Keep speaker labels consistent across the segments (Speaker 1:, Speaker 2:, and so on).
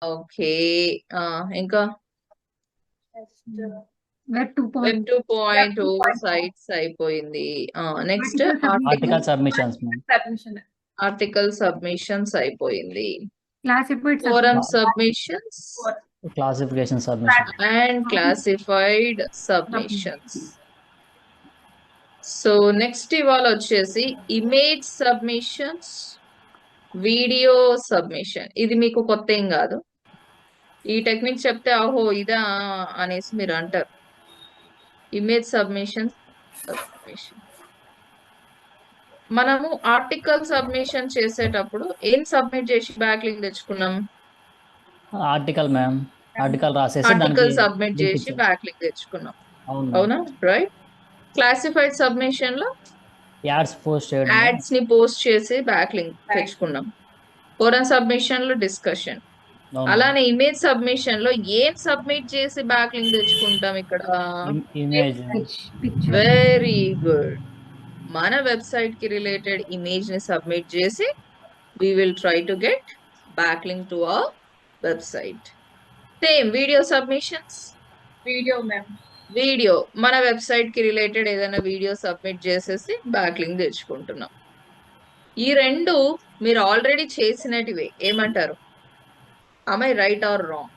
Speaker 1: Okay. ఇంకా
Speaker 2: web
Speaker 1: web
Speaker 2: 2.0
Speaker 1: 2.0 sites అయిపోయింది. Next
Speaker 3: article submissions ma'am.
Speaker 2: Submission
Speaker 1: article submissions అయిపోయింది.
Speaker 2: Classified
Speaker 1: forum submissions
Speaker 3: classification submission.
Speaker 1: And classified submissions. So next ఇవాళ వచ్చేసి image submissions, video submission. ఇది మీకు కొత్త ఏం కాదు. ఈ టెక్నిక్ చెప్తే ఆహో ఇదా అనేసి మీరు అంటారు. ఇమేజ్ సబ్మిషన్ మనము ఆర్టికల్ సబ్మిషన్ చేసేటప్పుడు ఏం సబ్మిట్ చేసి బ్యాక్ లింక్ తెచ్చుకున్నాం?
Speaker 3: Article ma'am. ఆర్టికల్ రాసేసి
Speaker 1: ఆర్టికల్
Speaker 3: దానికి
Speaker 1: సబ్మిట్
Speaker 3: link
Speaker 1: చేసి
Speaker 3: ఇచ్చాం.
Speaker 1: బ్యాక్ లింక్ తెచ్చుకున్నాం.
Speaker 3: అవును
Speaker 1: అవునా? రైట్. క్లాసిఫైడ్ సబ్మిషన్ లో
Speaker 3: యాడ్స్ పోస్ట్ చేయడం.
Speaker 1: యాడ్స్ ని పోస్ట్ చేసి బ్యాక్ లింక్ తెచ్చుకున్నాం. ఫోరం సబ్మిషన్ లో డిస్కషన్.
Speaker 3: అవును.
Speaker 1: అలానే ఇమేజ్ సబ్మిషన్ లో ఏం సబ్మిట్ చేసి బ్యాక్ లింక్ తెచ్చుకుంటాం ఇక్కడ?
Speaker 3: ఇమేజ్.
Speaker 2: Picture
Speaker 1: very good. మన వెబ్సైట్ కి రిలేటెడ్ ఇమేజ్ ని సబ్మిట్ చేసి we will try to get backlink to our website. Same video submissions.
Speaker 2: Video ma'am
Speaker 1: video మన వెబ్సైట్ కి రిలేటెడ్ ఏదైనా వీడియో సబ్మిట్ చేసేసి బ్యాక్లింక్ తెచ్చుకుంటున్నాం. ఈ రెండు మీరు ఆల్రెడీ చేసినటివే. ఏమంటారు? am I right or wrong?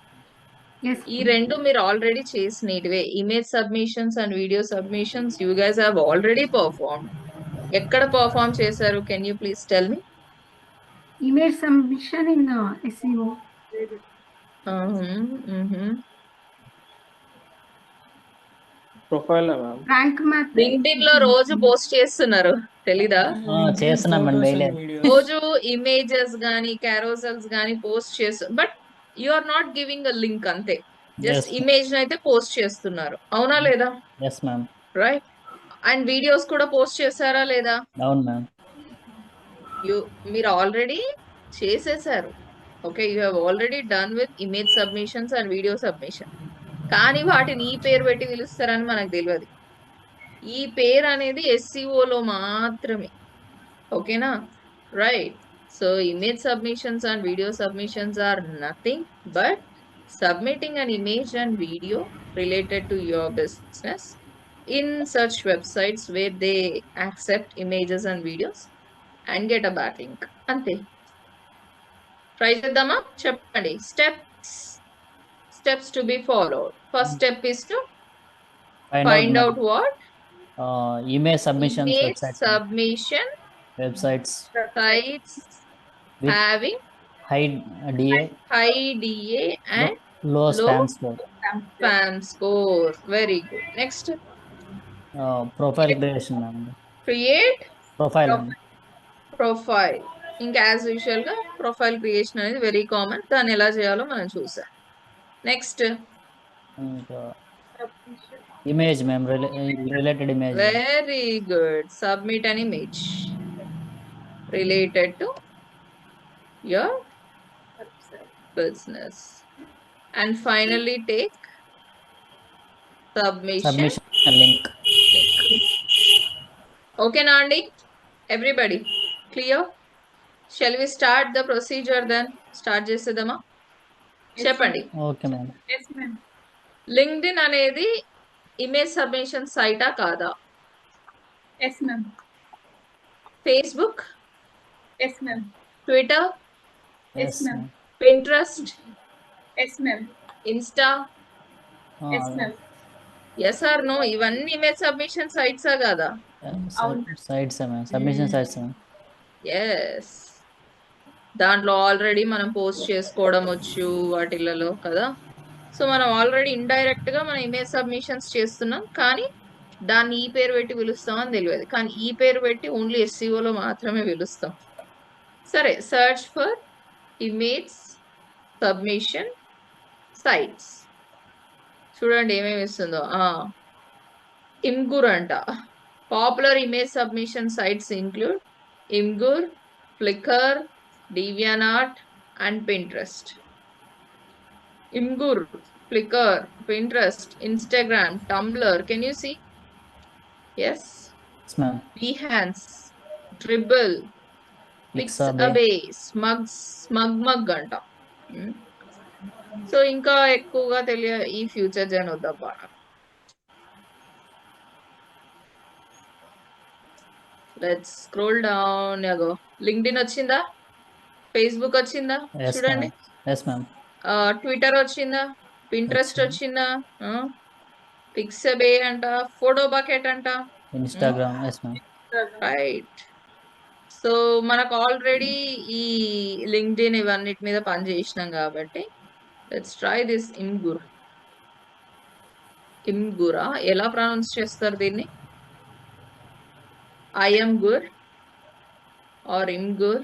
Speaker 1: ఈ రెండు మీరు ఆల్రెడీ చేసినటివే. Image submissions and video submissions you guys have already perform. ఎక్కడ పర్ఫార్మ్ చేశారు? Can you please tell me?
Speaker 2: Image submission in SEO
Speaker 4: profile ma'am.
Speaker 2: Rank map
Speaker 1: LinkedIn లో రోజు post చేస్తున్నారు, తెలీదా?
Speaker 3: చేస్తున్నామండి డైలీ.
Speaker 1: రోజు ఇమేజెస్ గానీ క్యారోసెల్స్ గానీ పోస్ట్ చేస్తు, but you are not giving a link. అంతే, జస్ట్
Speaker 3: Yes.
Speaker 1: ఇమేజ్ అయితే పోస్ట్ చేస్తున్నారు. అవునా లేదా?
Speaker 3: Yes ma'am.
Speaker 1: Right. And videos కూడా పోస్ట్ చేశారా లేదా?
Speaker 3: అవును మ్యామ్.
Speaker 1: మీరు ఆల్రెడీ చేసేసారు. Okay, you have already done with image submissions and video submission. కానీ వాటిని ఈ పేరు పెట్టి పిలుస్తారని మనకు తెలియదు. ఈ పేరు అనేది SEO లో మాత్రమే. ఓకేనా? Right. So image submissions and video submissions are nothing but submitting an image and video related to your business in such websites where they accept images and videos and get a backlink. అంతే. Try చేద్దామా? చెప్పండి. Steps to be followed. First step is to find out what?
Speaker 3: Image submissions
Speaker 1: Image
Speaker 3: websites.
Speaker 1: submission
Speaker 3: Websites
Speaker 1: sites
Speaker 3: with
Speaker 1: having
Speaker 3: high DA,
Speaker 1: high DA and
Speaker 3: low
Speaker 1: low
Speaker 3: spam score.
Speaker 1: spam score. Very good. Next,
Speaker 3: Profile creation ma'am.
Speaker 1: create
Speaker 3: Profile.
Speaker 1: profile. ఇంకా as usual గా profile creation అనేది very common. దాన్ని ఎలా చేయాలో మనం చూసాం. Next
Speaker 3: Image ma'am, related image.
Speaker 1: Very good. Submit an image related to your business. And finally take submission
Speaker 3: link.
Speaker 1: Okay Nandi, everybody clear? Shall we start the procedure then? Start చేసేద్దామా? చెప్పండి.
Speaker 3: Okay ma'am.
Speaker 2: yes ma'am
Speaker 1: LinkedIn అనేది image submission సైటా కాదా?
Speaker 2: yes ma'am
Speaker 1: Facebook,
Speaker 2: yes ma'am
Speaker 1: Twitter,
Speaker 2: yes ma'am
Speaker 1: Pinterest,
Speaker 2: yes ma'am
Speaker 1: Insta,
Speaker 2: yes ma'am
Speaker 1: yes or no? ఇవన్నీ image submission సైట్సా కాదా?
Speaker 3: Sites ma'am. Submission sites ma'am.
Speaker 1: Yes. దాంట్లో already మనం post చేసుకోవడం వచ్చు వాటిలలో కదా. సో మనం ఆల్రెడీ ఇండైరెక్ట్ గా మనం ఇమేజ్ సబ్మిషన్స్ చేస్తున్నాం, కానీ దాన్ని ఈ పేరు పెట్టి పిలుస్తాం అని తెలియదు. కానీ ఈ పేరు పెట్టి ఓన్లీ SEO లో మాత్రమే పిలుస్తాం. సరే, search for image submission sites. చూడండి ఏమేమి ఇస్తుందో. ఇమ్గుర్ అంట. Popular image submission sites include Imgur, Flickr, DeviantArt and Pinterest. Imgur, Flickr, Pinterest, Instagram, Tumblr. Can you see? Yes.
Speaker 3: Yes ma'am.
Speaker 1: Behance, Dribble, Pixabay, Smugmug anta. So ఇంకా ఎక్కువగా ఈ future జర్న్ వద్దబ్బా. Let's scroll down. యాగో LinkedIn వచ్చిందా, Facebook వచ్చిందా
Speaker 3: yes
Speaker 1: చూడండి,
Speaker 3: ma'am. Yes ma'am.
Speaker 1: Twitter వచ్చిందా, పింట్రెస్ట్
Speaker 3: వచ్చింది.
Speaker 1: వచ్చిందా, పిక్సబే అంట, ఫోటో బకెట్ అంట.
Speaker 3: Instagram. Yes ma'am.
Speaker 1: Right. So మనకు ఆల్రెడీ ఈ లింక్డ్ఇన్ ఇవన్నిటి మీద పని చేసినాం కాబట్టి లెట్స్ ట్రై దిస్ ఇమ్గుర్. ఇమ్గురా ఎలా ప్రొనౌన్స్ చేస్తారు దీన్ని? IM gur or Imgur?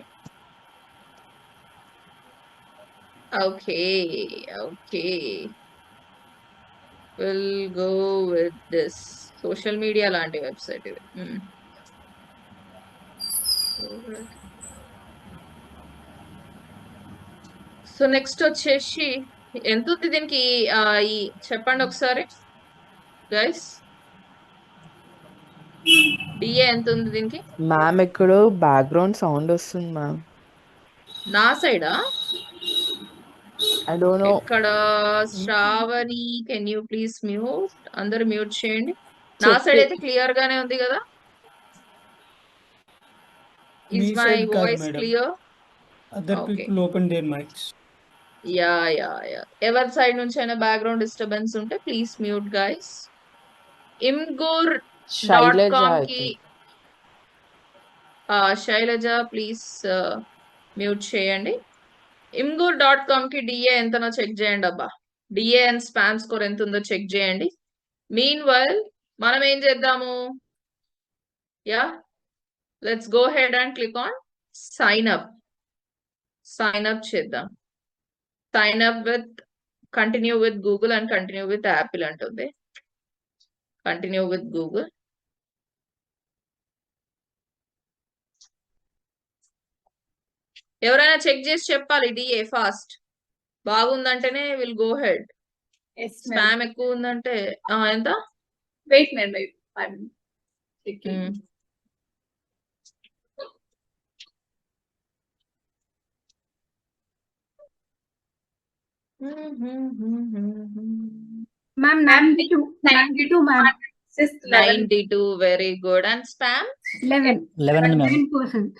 Speaker 1: Okay, okay, will go with this. Social media లాంటి వెబ్సైట్ ఇది. సో నెక్స్ట్ వచ్చేసి ఎంత ఉంది దీనికి? ఈ చెప్పండి ఒకసారి గైస్, డిఏ ఎంత ఉంది దీనికి?
Speaker 4: మ్యామ్ ఎక్కడో బ్యాక్గ్రౌండ్ సౌండ్ వస్తుంది మ్యామ్.
Speaker 1: నా సైడా?
Speaker 4: I don't know.
Speaker 1: ఎక్కడ? Shravani can you please mute? అందరు మ్యూట్ చేయండి. నా సైడ్ అయితే క్లియర్ గానే ఉంది కదా.
Speaker 5: మీ
Speaker 1: ఇస్ మై
Speaker 5: సైడ్ కాదు
Speaker 1: voice
Speaker 5: madam,
Speaker 1: clear?
Speaker 5: Other
Speaker 1: okay,
Speaker 5: people open their mics.
Speaker 1: Yeah yeah yeah. ఎవరి సైడ్ నుంచి అయినా బ్యాక్గ్రౌండ్ డిస్టర్బెన్స్ ఉంటే please mute guys.
Speaker 4: Shailaja
Speaker 1: imgur.com
Speaker 4: I
Speaker 1: కి
Speaker 4: think.
Speaker 1: శైలజ ప్లీజ్ మ్యూట్ చేయండి. imgur.com కి డిఏ ఎంతనో చెక్ చేయండి అబ్బా. డిఏ అండ్ స్పామ్ స్కోర్ ఎంత ఉందో చెక్ చేయండి. మీన్ వైల్ మనం ఏం చేద్దాము? Yeah, let's go head and click on sign up. Sign up చేద్దాం. Sign up with continue with Google and continue with Apple అంటుంది. Continue with Google. ఎవరైనా check చేసి చెప్పాలి డిఏ ఫాస్ట్. బాగుందంటేనే will go head.
Speaker 2: Yes ma'am.
Speaker 1: Spam ఎక్కువ ఉందంటే ఎంత?
Speaker 2: Wait ma'am, wait 5 minutes. Ma'am 92 ma'am.
Speaker 1: 92. Very good. And spam
Speaker 2: 11.
Speaker 3: 11 ma'am.
Speaker 2: 9%.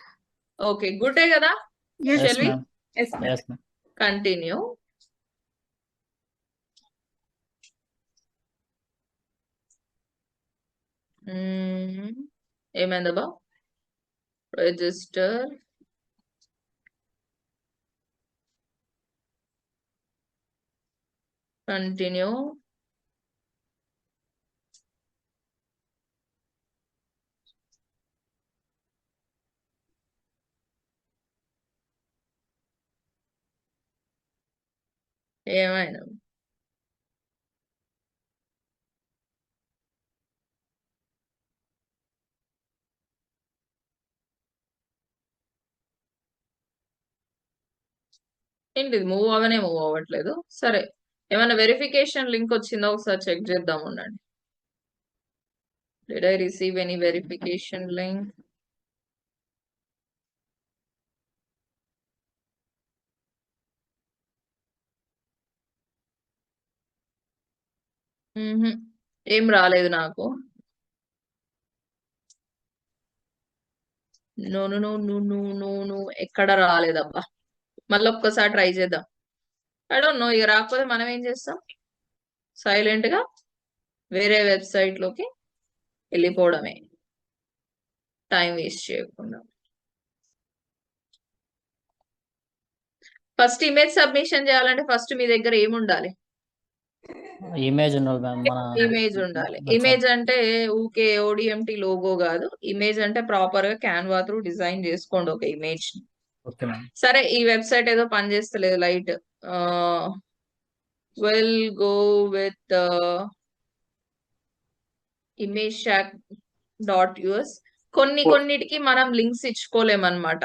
Speaker 1: Okay, good కదా.
Speaker 2: Yes,
Speaker 3: yes ma'am.
Speaker 2: yes ma'am.
Speaker 3: Yes ma'am.
Speaker 1: Continue. ఏమైందబ్బా? Register. Continue. ఏమైనా ఏంటిది? Move అవ్వట్లేదు. సరే, ఏమైనా వెరిఫికేషన్ లింక్ వచ్చిందో ఒకసారి చెక్ చేద్దాం ఉండండి. Did I receive any verification link? ఏం రాలేదు నాకు. No no no no no no no, ఎక్కడ రాలేదబ్బా. మళ్ళీ ఒక్కసారి ట్రై చేద్దాం. ఐ డోంట్ నో, ఇక రాకపోతే మనం ఏం చేస్తాం? సైలెంట్ గా వేరే వెబ్సైట్ లోకి వెళ్ళిపోవడమే, టైం వేస్ట్ చేయకుండా. ఫస్ట్ ఇమేజ్ సబ్మిషన్ చేయాలంటే ఫస్ట్ మీ దగ్గర ఏముండాలి?
Speaker 3: ఇమేజ్ ఉండాలి మ్యామ్. మన
Speaker 1: ఇమేజ్ ఉండాలి. ఇమేజ్ అంటే ఊకే ఓడిఎంటి లోగో కాదు. ఇమేజ్ అంటే ప్రాపర్ గా క్యాన్వా త్రూ డిజైన్ చేసుకోండి ఒక ఇమేజ్.
Speaker 3: Okay ma'am.
Speaker 1: సరే, ఈ వెబ్సైట్ ఏదో పని చేస్తలేదు. Light will go with image.shack.us. కొన్నిటికి మనం లింక్స్ ఇచ్చుకోలేమన్నమాట.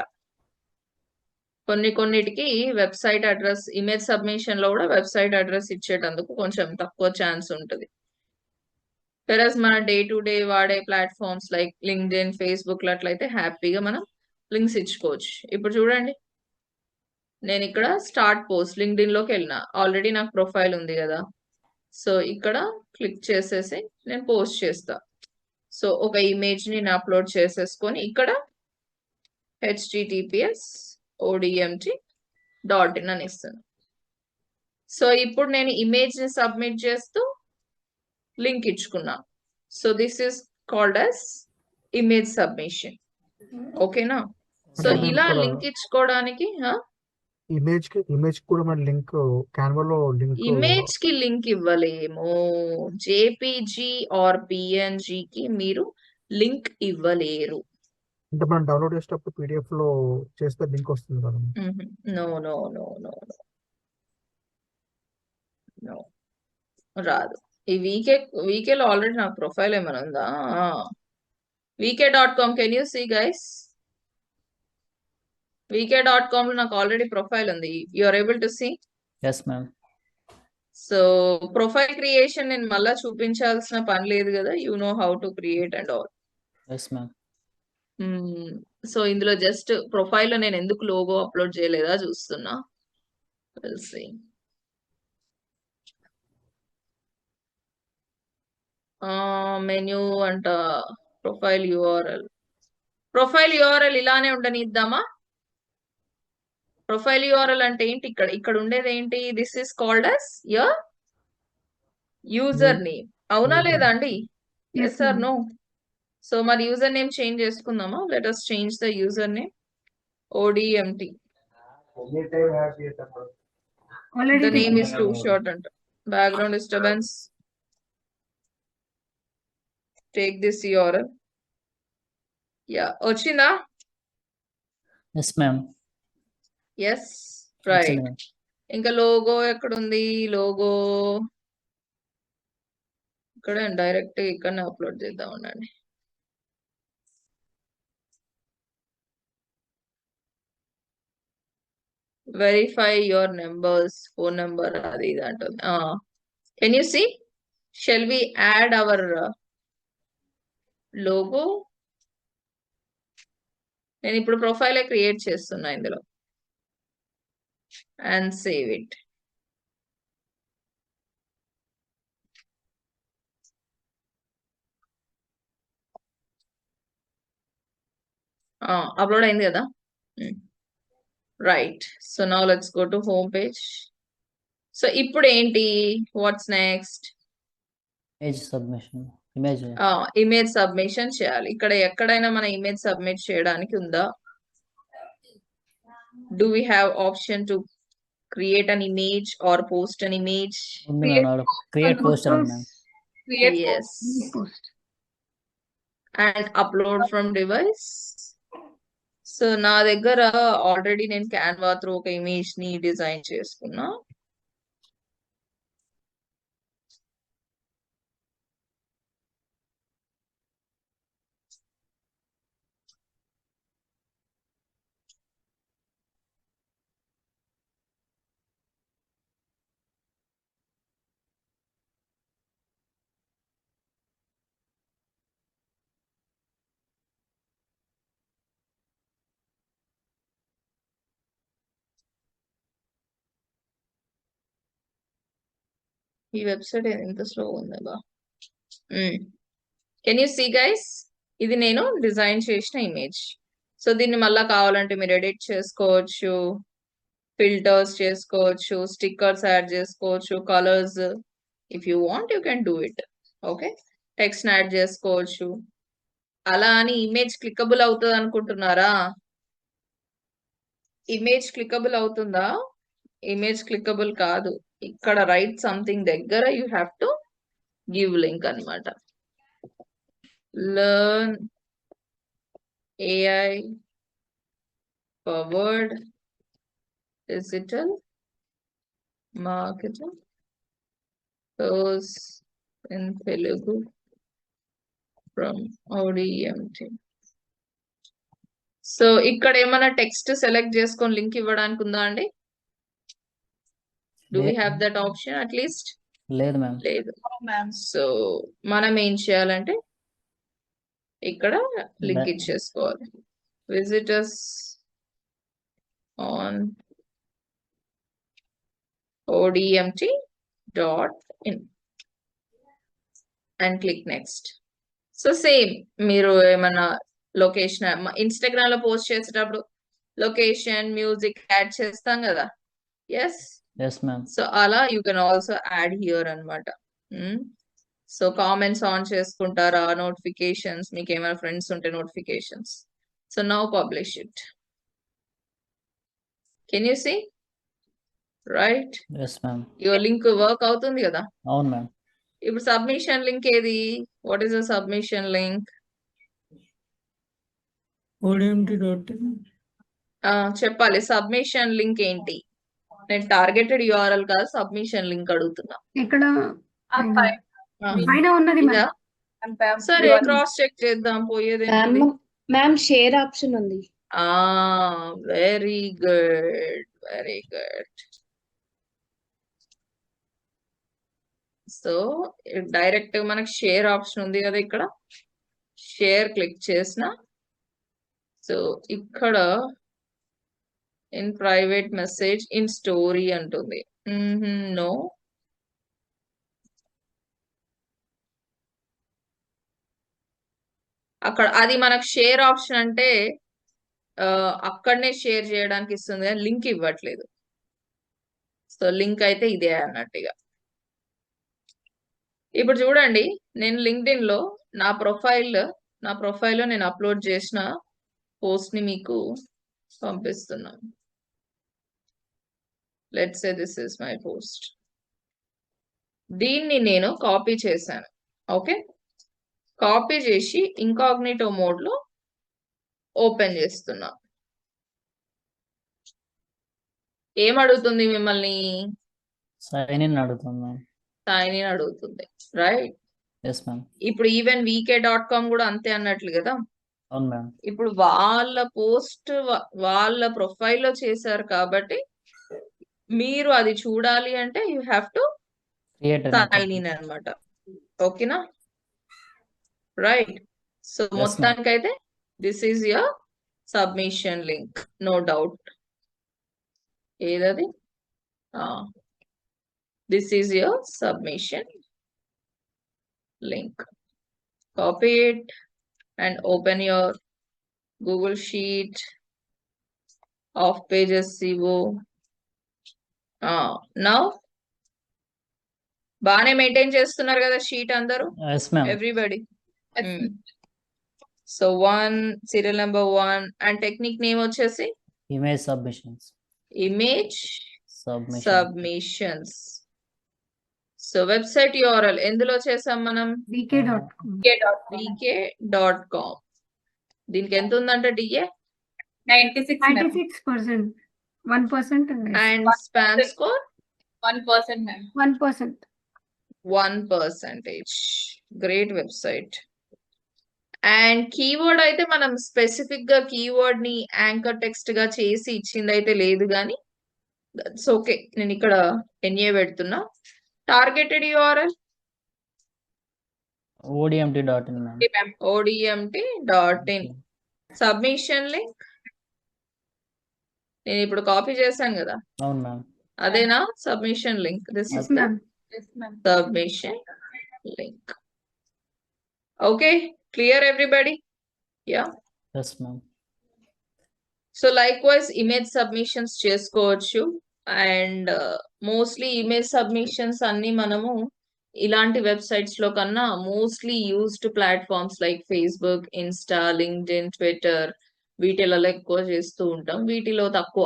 Speaker 1: కొన్నిటికి వెబ్సైట్ అడ్రస్, ఇమేజ్ సబ్మిషన్ లో కూడా వెబ్సైట్ అడ్రస్ ఇచ్చేటందుకు కొంచెం తక్కువ ఛాన్స్ ఉంటుంది. వెరస్ మన డే టు డే వాడే ప్లాట్ఫామ్స్ లైక్ లింక్డ్ఇన్, ఫేస్బుక్ అట్లయితే హ్యాపీగా మనం లింక్స్ ఇచ్చుకోవచ్చు. ఇప్పుడు చూడండి, నేను ఇక్కడ స్టార్ట్ పోస్ట్ లింక్డ్ఇన్ లోకి వెళ్ళిన, ఆల్రెడీ నాకు ప్రొఫైల్ ఉంది కదా. సో ఇక్కడ క్లిక్ చేసేసి నేను పోస్ట్ చేస్తా. సో ఒక ఇమేజ్ ని నేను అప్లోడ్ చేసేసుకొని ఇక్కడ https://odmt.in అని ఇస్తాను. సో ఇప్పుడు నేను ఇమేజ్ ని సబ్మిట్ చేస్తూ లింక్ ఇచ్చుకున్నా. So this is called as image submission. ఓకేనా? సో
Speaker 6: అంటే
Speaker 1: ఇలా
Speaker 6: ఇక్కడ
Speaker 1: లింక్ ఇచ్చుకోవడానికి
Speaker 6: ఇమేజ్ కూడా మన లింక్ క్యాన్వాలో లింక్
Speaker 1: ఇమేజ్ కి లింక్ ఇవ్వలేము. జేపీజీ ఆర్ పిఎన్జీ కి మీరు లింక్ ఇవ్వలేరు.
Speaker 6: అంటే మనం డౌన్లోడ్ చేసేటప్పుడు PDF లో చేస్తే లింక్ వస్తుంది కదా.
Speaker 1: No no no no no రాదు. ఈ వీకేలో ఆల్రెడీ నాకు ప్రొఫైల్ ఏమైనా ఉందా? vk.com, can you see guys? vk.com లో నాకు ఆల్రెడీ ప్రొఫైల్ ఉంది. You are able to see?
Speaker 3: Yes ma'am.
Speaker 1: So profile creation నేను మళ్ళా చూపించాల్సిన పని లేదు కదా. You know how to create and all.
Speaker 3: Yes ma'am.
Speaker 1: So ఇందులో జస్ట్ ప్రొఫైల్ లో నేను ఎందుకు లోగో అప్లోడ్ చేయలేదా చూస్తున్నా. మెన్యూ అంట, ప్రొఫైల్ యూఆర్ఎల్ ఇలానే ఉండనిద్దామా? ప్రొఫైల్ యూఆర్ఎల్ అంటే ఏంటి? ఇక్కడ ఉండేది ఏంటి? This is called as your user name. అవునా లేదా అండి? Yes or no? సో మరి యూజర్ నేమ్ చేంజ్ చేసుకుందామా? Let us change the user name ODMT. The name is too short అంట. Background disturbance. Take this URL. Yeah, వచ్చిందా?
Speaker 3: Yes ma'am.
Speaker 1: Yes, right. ఇంకా logo ఎక్కడుంది? Logo ఇక్కడ direct ఇక్కడనే upload చేద్దాం ఉండండి. Verify your numbers, phone number అది ఇది అంటుంది. Can you see? Shall we add our logo? నేను ఇప్పుడు ప్రొఫైల్ క్రియేట్ చేస్తున్నా ఇందులో అండ్ సేవ్ ఇట్. అప్లోడ్ అయింది కదా. Right. So now let's go to home page. So ఇప్పుడు ఏంటి? Watts next? ఇమేజ్ సబ్మిషన్ చేయాలి. ఇక్కడ ఎక్కడైనా మన ఇమేజ్ సబ్మిట్ చేయడానికి ఉందా? Do we have option to create an image or post an image?
Speaker 3: Create poster ma'am.
Speaker 1: Yes. And upload from device. So నా దగ్గర ఆల్రెడీ నేను క్యాన్వా త్రూ ఒక ఇమేజ్ ని డిజైన్ చేసుకున్నా. ఈ వెబ్సైట్ ఎంత స్లో ఉందా? Can you see guys? ఇది నేను డిజైన్ చేసిన ఇమేజ్. సో దీన్ని మళ్ళా కావాలంటే మీరు ఎడిట్ చేసుకోవచ్చు, ఫిల్టర్స్ చేసుకోవచ్చు, స్టిక్కర్స్ యాడ్ చేసుకోవచ్చు, colours. If you want you can do it. Okay, text add చేసుకోవచ్చు. అలా అని ఇమేజ్ క్లికబుల్ అవుతుంది అనుకుంటున్నారా? ఇమేజ్ క్లికబుల్ అవుతుందా? ఇమేజ్ క్లికబుల్ కాదు. ఇక్కడ రైట్ సంథింగ్ దగ్గర you have to give link అన్నమాట. Learn AI powered digital marketing course in Telugu from ODMT. So ఇక్కడ ఏమైనా టెక్స్ట్ సెలెక్ట్ చేసుకొని లింక్ ఇవ్వడానికి ఉందా అండి? Do we have that option at least?
Speaker 3: లేదు మ్యామ్.
Speaker 1: లేదు. సో మనం ఏం చేయాలంటే ఇక్కడ లింక్ ఇచ్చేసుకోవాలి. Visit us on odmt.in and click next. So same మీరు ఏమన్నా లొకేషన్ ఇన్స్టాగ్రామ్ లో పోస్ట్ చేసేటప్పుడు లొకేషన్ మ్యూజిక్ యాడ్ చేస్తాం కదా. Yes,
Speaker 3: yes ma'am.
Speaker 1: సో అలా you can also add here అనమాట. సో కామెంట్స్ ఆన్ చేసుకుంటారా, నోటిఫికేషన్స్, మీకు ఏమైనా ఫ్రెండ్స్ ఉంటే notifications. So now publish it. Can you see right?
Speaker 3: Yes ma'am.
Speaker 1: Your link work అవుతుంది కదా.
Speaker 3: అవును మ్యామ్.
Speaker 1: ఇప్పుడు సబ్మిషన్ లింక్ ఏది? What is the submission link?
Speaker 5: ODMT.in.
Speaker 1: చెప్పాలి. సబ్మిషన్ లింక్ ఏంటి? నేను టార్గెటెడ్ యూఆర్ఎల్ కాదు, సబ్మిషన్ లింక్ అడుగుతున్నా.
Speaker 2: ఇక్కడ
Speaker 1: ఆ,
Speaker 2: పైన ఉన్నది
Speaker 1: ఇదా? సరే క్రాస్ చెక్ చేద్దాం, పోయేది ఏముంది?
Speaker 7: మ్యామ్ షేర్ ఆప్షన్ ఉంది.
Speaker 1: Very good, very good. So direct మనకి షేర్ ఆప్షన్ ఉంది కదా, ఇక్కడ షేర్ క్లిక్ చేసిన. సో ఇక్కడ in private message in story అంటుంది. నో, అక్కడ అది మనకు షేర్ ఆప్షన్ అంటే అక్కడనే షేర్ చేయడానికి ఇస్తుంది కానీ లింక్ ఇవ్వట్లేదు. సో లింక్ అయితే ఇదే అన్నట్టుగా. ఇప్పుడు చూడండి, నేను లింక్డ్ఇన్ లో నా ప్రొఫైల్లో నేను అప్లోడ్ చేసిన పోస్ట్ ని మీకు పంపిస్తున్నాను. Let's say this is my post. దీన్ని నేను కాపీ చేశాను. ఓకే, కాపీ చేసి ఇంకాగ్నిటో మోడ్ లో ఓపెన్ చేస్తున్నా. ఏం అడుగుతుంది మిమ్మల్ని?
Speaker 3: సైన్ ఇన్ అడుగుతుంది మ్యామ్.
Speaker 1: సైన్ ఇన్ అడుగుతుంది, రైట్?
Speaker 3: Yes ma'am.
Speaker 1: ఇప్పుడు ఈవెన్ vk.com కూడా అంతే అన్నట్లు కదా.
Speaker 3: అవును మ్యామ్.
Speaker 1: ఇప్పుడు వాళ్ళ పోస్ట్ వాళ్ళ ప్రొఫైల్లో చేశారు కాబట్టి మీరు అది చూడాలి అంటే you have to
Speaker 3: create
Speaker 1: sign in అనమాట. ఓకేనా, రైట్? So
Speaker 3: ma'am.
Speaker 1: మొత్తానికైతే this is your submission link, no doubt. ఏదది? This is your submission link. Copy it and open your Google Sheet of Pages CO. Now బాగానే maintain చేస్తున్నారు కదా sheet అందరూ,
Speaker 3: yes ma'am.
Speaker 1: Everybody. So 1 serial number 1 and technique name వచ్చేసి
Speaker 3: image submissions.
Speaker 1: Image
Speaker 3: submission.
Speaker 1: Submissions. So website URL ఎందులో చేసాం మనం? vk.com. దీనికి ఎంత ఉందంటే DA
Speaker 2: 96%. 1%
Speaker 1: and spam score
Speaker 2: 1%, ma'am. 1%.
Speaker 1: 1%. Great website. And keyword అయితే మనం స్పెసిఫిక్ గా కీవర్డ్ ని యాంకర్ టెక్స్ట్ గా చేసి ఇచ్చింది అయితే లేదు కానీ దట్స్ ఓకే. నేను ఇక్కడ ఎన్ఏ పెడుతున్నా. Targeted URL
Speaker 3: ODMT.in ma'am.
Speaker 1: odmt.in. Submission link నేను ఇప్పుడు కాపీ చేశాను కదా,
Speaker 3: అవును మ్యామ్.
Speaker 1: అదేనా submission link? This is the submission link. Okay, clear everybody? Yeah.
Speaker 3: Yes ma'am.
Speaker 1: So likewise image submissions చేసుకోవచ్చు. అండ్ మోస్ట్లీ ఇమేజ్ సబ్మిషన్స్ అన్ని మనము ఇలాంటి వెబ్సైట్స్ లో కన్నా mostly used platforms like Facebook, Insta, LinkedIn, Twitter వీటిలలో ఎక్కువ చేస్తూ ఉంటాం. వీటిలో తక్కువ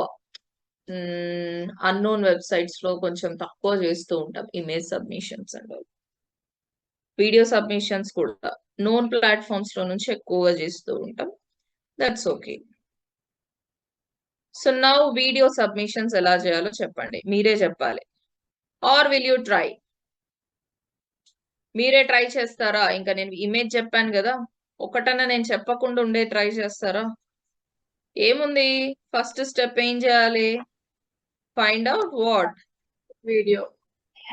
Speaker 1: అన్నోన్ వెబ్సైట్స్ లో కొంచెం తక్కువ చేస్తూ ఉంటాం image submissions and video submissions కూడా నోన్ ప్లాట్ఫామ్స్ లో నుంచి ఎక్కువగా చేస్తూ ఉంటాం. That's okay. So now video submissions ఎలా చేయాలో చెప్పండి, మీరే చెప్పాలి. Or will you try? మీరే ట్రై చేస్తారా? ఇంకా నేను ఇమేజ్ చెప్పాను కదా, ఒకటన్నా నేను చెప్పకుండా ఉండే ట్రై చేస్తారా? ఏముంది, ఫస్ట్ స్టెప్ ఏం చేయాలి? Find out what?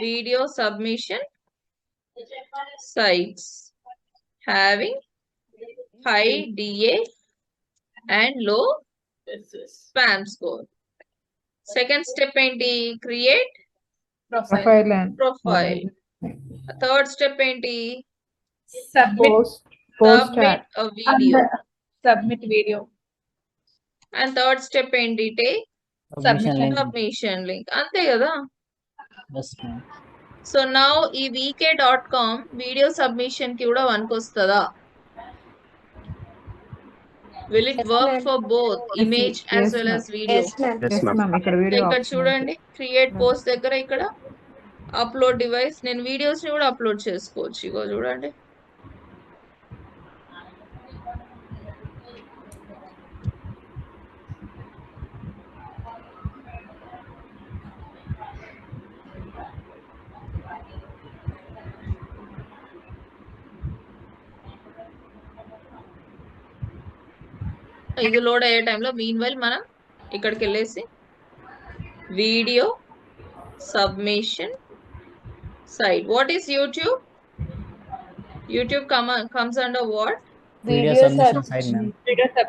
Speaker 1: Video submission sites having high DA and low spam score. Second step ఏంటి? Create
Speaker 2: profile
Speaker 8: and
Speaker 1: profile. Third step ఏంటి?
Speaker 2: Submit
Speaker 8: post
Speaker 1: submit a video.
Speaker 2: Submit video
Speaker 1: and third step ఏంటి? Take
Speaker 3: Submission link.
Speaker 1: Submission link. అంతే కదా?
Speaker 3: Yes, ma'am.
Speaker 1: So now ఈ vk.com video submission కి కూడా వస్తుందా? Will it work for both image as well as video?
Speaker 8: yes ma'am ఇక్కడ video
Speaker 1: ఇక్కడ చూడండి, క్రియేట్ పోస్ట్ దగ్గర ఇక్కడ అప్లోడ్ డివైస్. నేను వీడియోస్ ని కూడా అప్లోడ్ చేసుకోవచ్చు. ఇగో చూడండి. ఇది లోడ్ అయ్యే టైంలో మీన్ వైల్ మనం ఇక్కడికి వెళ్ళేసి video submission site. What is YouTube? YouTube comes under what?
Speaker 3: Video submission site, ma'am.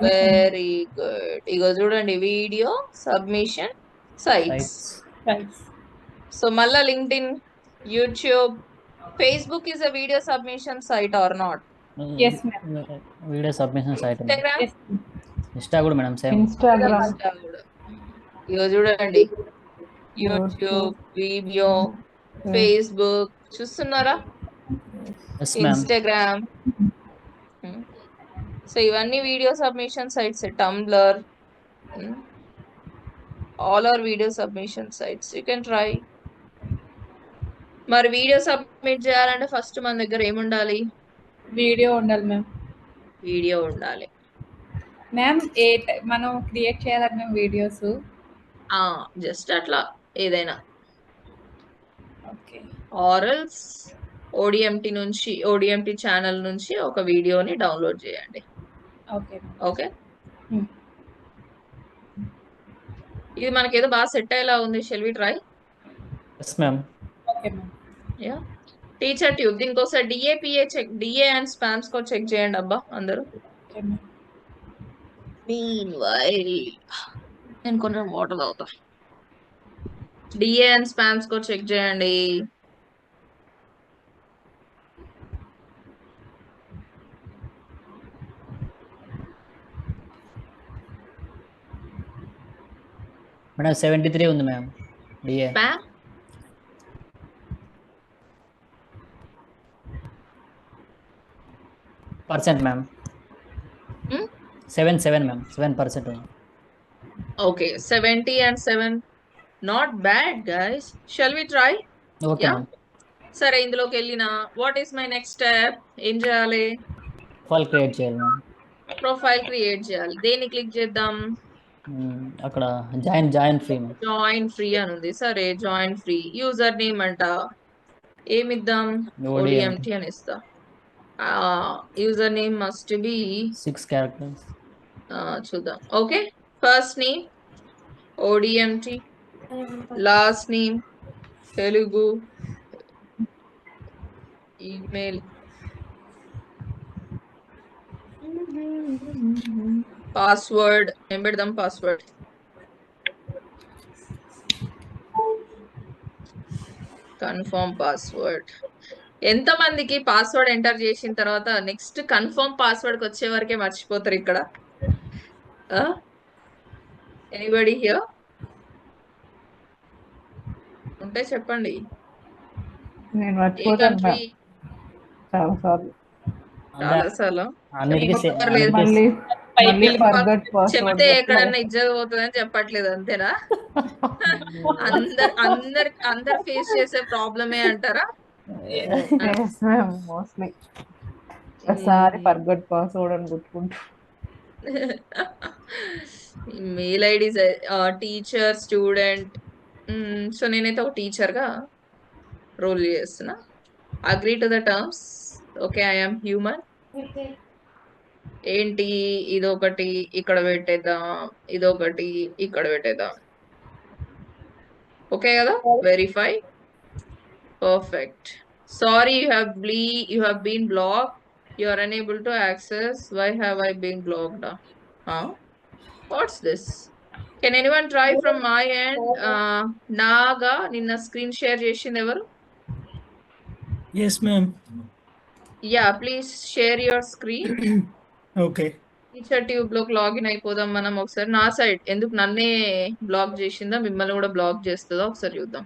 Speaker 1: Very good. ఇగో చూడండి, video submission sites.
Speaker 3: Sites.
Speaker 1: So మళ్ళా LinkedIn, YouTube, Facebook is a video submission site or not?
Speaker 2: Yes,
Speaker 3: Video submission site. ma'am.
Speaker 1: Instagram,
Speaker 3: Insta కూడా madam same.
Speaker 8: Instagram
Speaker 1: Insta కూడా. ఇగో చూడండి, YouTube, video, Facebook చూస్తున్నారా?
Speaker 3: Yes, ma'am.
Speaker 1: Instagram. So ఇవన్నీ video submission sites. Tumblr, all are video submission sites. You can try. మరి video submit చేయాలంటే first మన దగ్గర ఏముండాలి?
Speaker 2: వీడియో ఉండాలి మ్యామ్.
Speaker 1: వీడియో ఉండాలి.
Speaker 2: మ్యామ్ మనం క్రియేట్ చేయాలి మ్యామ్ వీడియోస్.
Speaker 1: జస్ట్ అట్లా ఏదైనా.
Speaker 2: ఓకే.
Speaker 1: ఆరల్స్ ఓడిఎంటి ఛానల్ నుంచి ఒక వీడియోని డౌన్లోడ్ చేయండి.
Speaker 2: ఓకే.
Speaker 1: ఓకే, ఇది మనకేదో బాగా సెట్ అయ్యేలా ఉంది. Shall we try?
Speaker 3: Yes, ma'am.
Speaker 2: Okay ma'am.
Speaker 1: Yeah. Teacher tube దీనికోసం DA check, DA and spams కో చెక్ చేయండి అబ్బా అందరూ.
Speaker 2: Okay ma'am.
Speaker 1: మీన్వైల్ నేను కొంచెం వాటర్ తాగుతా. డిఏ అండ్ స్పామ్స్ కో చెక్ చేయండి.
Speaker 3: మేడం 73 ఉంది ma'am. DA
Speaker 1: spam
Speaker 3: percent ma'am. 7 ma'am. 7% ఉంది.
Speaker 1: Okay, 70 and 7 not bad guys. Shall we try?
Speaker 3: Okay
Speaker 1: Yeah.
Speaker 3: Ma'am.
Speaker 1: సరే, ఇందులోకి వెళ్ళిన what is my next step? ఏం చేయాలి?
Speaker 3: ప్రొఫైల్ క్రియేట్ చేయాలి మ్యామ్.
Speaker 1: ప్రొఫైల్ క్రియేట్ చేయాలి. దేన్ని క్లిక్ చేద్దాం?
Speaker 3: అక్కడ join free ma'am.
Speaker 1: Join free అని ఉంది. సరే, జాయిన్ ఫ్రీ. యూజర్ నేమ్ అంట ఏమిద్దాం? ఓడిఎంటి అని ఇస్తా. User name must be
Speaker 3: 6 characters.
Speaker 1: చూద్దాం. Okay, first name ODMT, last name Telugu, email, password ఏం పెడదాం? Password confirm password. ఎంత మందికి పాస్వర్డ్ ఎంటర్ చేసిన తర్వాత నెక్స్ట్ కన్ఫర్మ్ పాస్వర్డ్ కి వచ్చే వరకే మర్చిపోతారు ఇక్కడ? ఎనీబడి హియర్ ఉంటే చెప్పండి.
Speaker 8: నేను
Speaker 1: ఏ
Speaker 8: మర్చిపోతాను
Speaker 1: కంట్రీ?
Speaker 8: చాలా సార్లు.
Speaker 1: చాలాసార్లు
Speaker 3: అన్నిటికీ
Speaker 1: పర్లేదు.
Speaker 8: మళ్ళీ forgot password
Speaker 1: చెప్తే ఎక్కడన్నా ఇజ్జత్ పోతుందని చెప్పట్లేదు, అంతేనా? అందరు ఫేస్ చేసే ప్రాబ్లమే అంటారా?
Speaker 8: మోస్ట్లీ ఒకసారి ఫర్గట్ పాస్వర్డ్ అని గుర్తుకుంటా.
Speaker 1: Mail IDs teacher, student. So నేనైతే ఒక టీచర్గా రోల్ చేస్తున్నా. Agree to the terms. Okay, I am human. ఏంటి ఇదొకటి ఇక్కడ పెట్టేద్దాం, ఇదొకటి ఇక్కడ పెట్టేద్దాం. ఓకే కదా? Verify. Perfect. Sorry, you have been blocked. You are unable to access. Why have I been blocked? What's this? Can anyone try from my end? Naga నిన్న screen share చేసింది ఎవరు?
Speaker 5: Yes, ma'am.
Speaker 1: Yeah please share your screen.
Speaker 5: Okay.
Speaker 1: Teacher tube లోకి login అయిపోదాం మనం ఒకసారి. నా side ఎందుకు నన్నే బ్లాక్ చేసిందా, మిమ్మల్ని కూడా బ్లాక్ చేస్తుందా ఒకసారి చూద్దాం.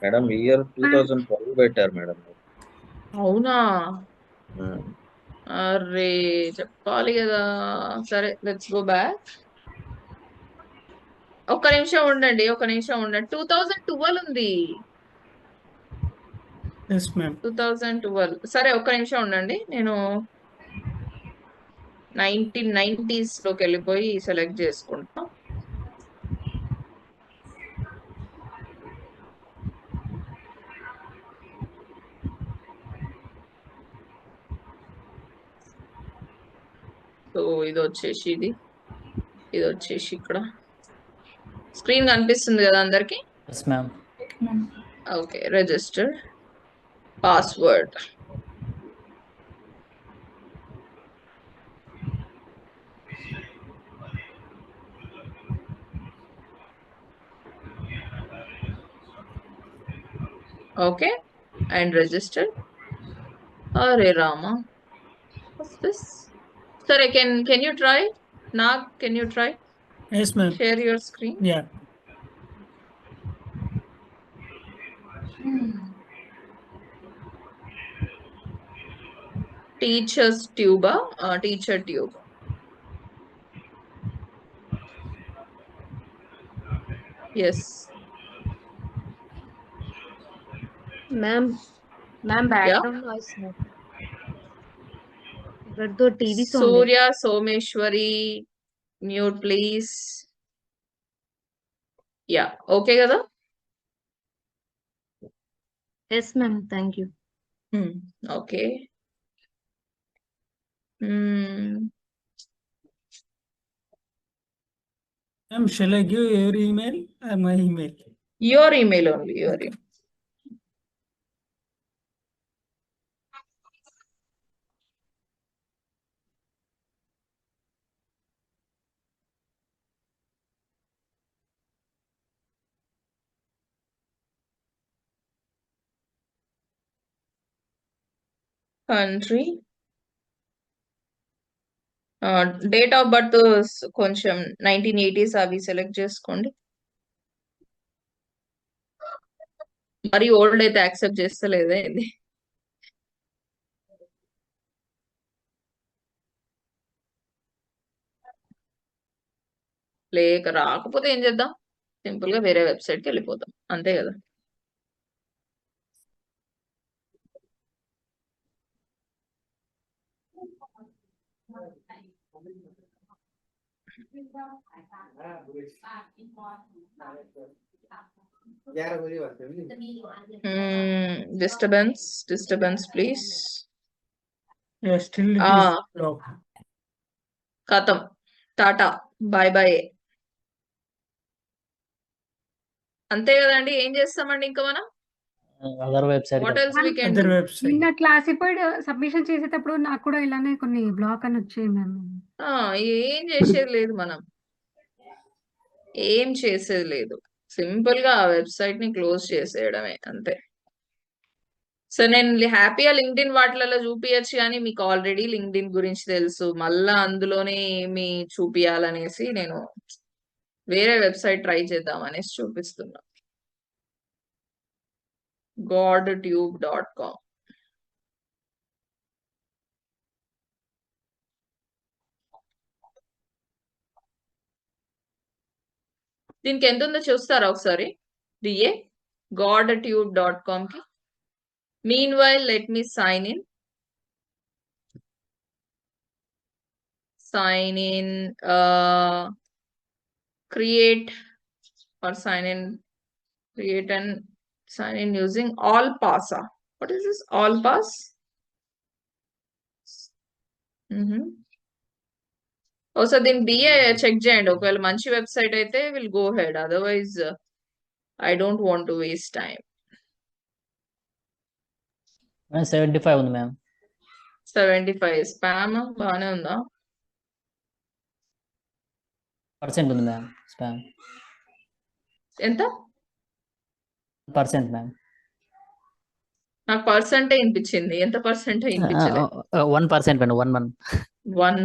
Speaker 9: మేడం ఇయర్ 2012 పెట్టారు మేడం.
Speaker 1: అవునా? అరే చెప్పాలి కదా. సరే లెట్స్ గో బ్యాక్. ఒక్క నిమిషం ఉండండి. 2012 ఉంది.
Speaker 5: Yes, ma'am.
Speaker 1: 2012. సరే ఒక్క నిమిషం ఉండండి. నేను 1990s లోకి వెళ్ళిపోయి సెలెక్ట్ చేసుకుంటా. సో ఇది వచ్చేసి ఇది వచ్చేసి ఇక్కడ స్క్రీన్ కనిపిస్తుంది కదా అందరికి?
Speaker 3: Yes ma'am.
Speaker 1: Okay, register password. Okay and register. అరే Rama, what's this? Sorry, can you try? Nag, can you try?
Speaker 5: Yes, ma'am.
Speaker 1: Share your screen.
Speaker 5: Yeah.
Speaker 1: Teacher's tube, teacher tube. Yes.
Speaker 7: Ma'am, background noise. ఎవరిదో TV sound.
Speaker 1: Surya Someshwari, mute please. Yeah, okay కదా?
Speaker 7: Yes ma'am, thank you.
Speaker 1: Okay.
Speaker 5: Ma'am, shall I give your email or my email?
Speaker 1: Your email only, your email. Country. Date of birth కొంచెం 1980s అవి select చేసుకోండి. మరి old అయితే accept చేస్తలేదా ఇది? లేక రాకపోతే ఏం చేద్దాం? సింపుల్ గా వేరే వెబ్సైట్కి వెళ్ళిపోతాం, అంతే కదా. Disturbance please.
Speaker 5: Yeah, still it is blocked.
Speaker 1: Khatam. Tata. Bye bye. అంతే కదండి, ఏం చేస్తామండి ఇంకా మనం?
Speaker 3: Other website.
Speaker 1: What else we can
Speaker 5: Other
Speaker 1: do?
Speaker 5: website.
Speaker 10: నిన్న క్లాసిఫైడ్ సబ్మిషన్ చేసేటప్పుడు నాకు కూడా ఇలానే కొన్ని బ్లాక్ అని వచ్చాయి మ్యామ్.
Speaker 1: ఏం చేసేది లేదు, మనం ఏం చేసేది లేదు. సింపుల్ గా ఆ వెబ్సైట్ ని క్లోజ్ చేసేయడమే అంతే. సో నేను హ్యాపీగా లింక్డ్ఇన్ వాటిలలో చూపించచ్చు, కానీ మీకు ఆల్రెడీ లింక్డ్ఇన్ గురించి తెలుసు. మళ్ళా అందులోనే ఏమి చూపియాలనేసి నేను వేరే వెబ్సైట్ ట్రై చేద్దాం అనేసి చూపిస్తున్నా. godtube.com. దీనికి ఎంత ఉందో చూస్తారా ఒకసారి? డిఏ godtube.com కి. Meanwhile, let me sign in. Create or sign in. Create and sign in using AllPass. What is this? AllPass? Also, దీనికి డిఏ చెక్ చేయండి. ఒకవేళ మంచి వెబ్సైట్ అయితే will go head, otherwise I don't want to waste time.
Speaker 3: 75 ఉంది ma'am.
Speaker 1: 75 spam బాగానే ఉందా?
Speaker 3: Percent ఉంది ma'am spam.
Speaker 1: ఎంత?
Speaker 3: 1% మ్యామ్.
Speaker 1: నాకు పర్సెంటే వినిపించింది, ఎంత పర్సెంటే వినిపించలేదు.
Speaker 3: 1% మ్యామ్. 1
Speaker 1: 1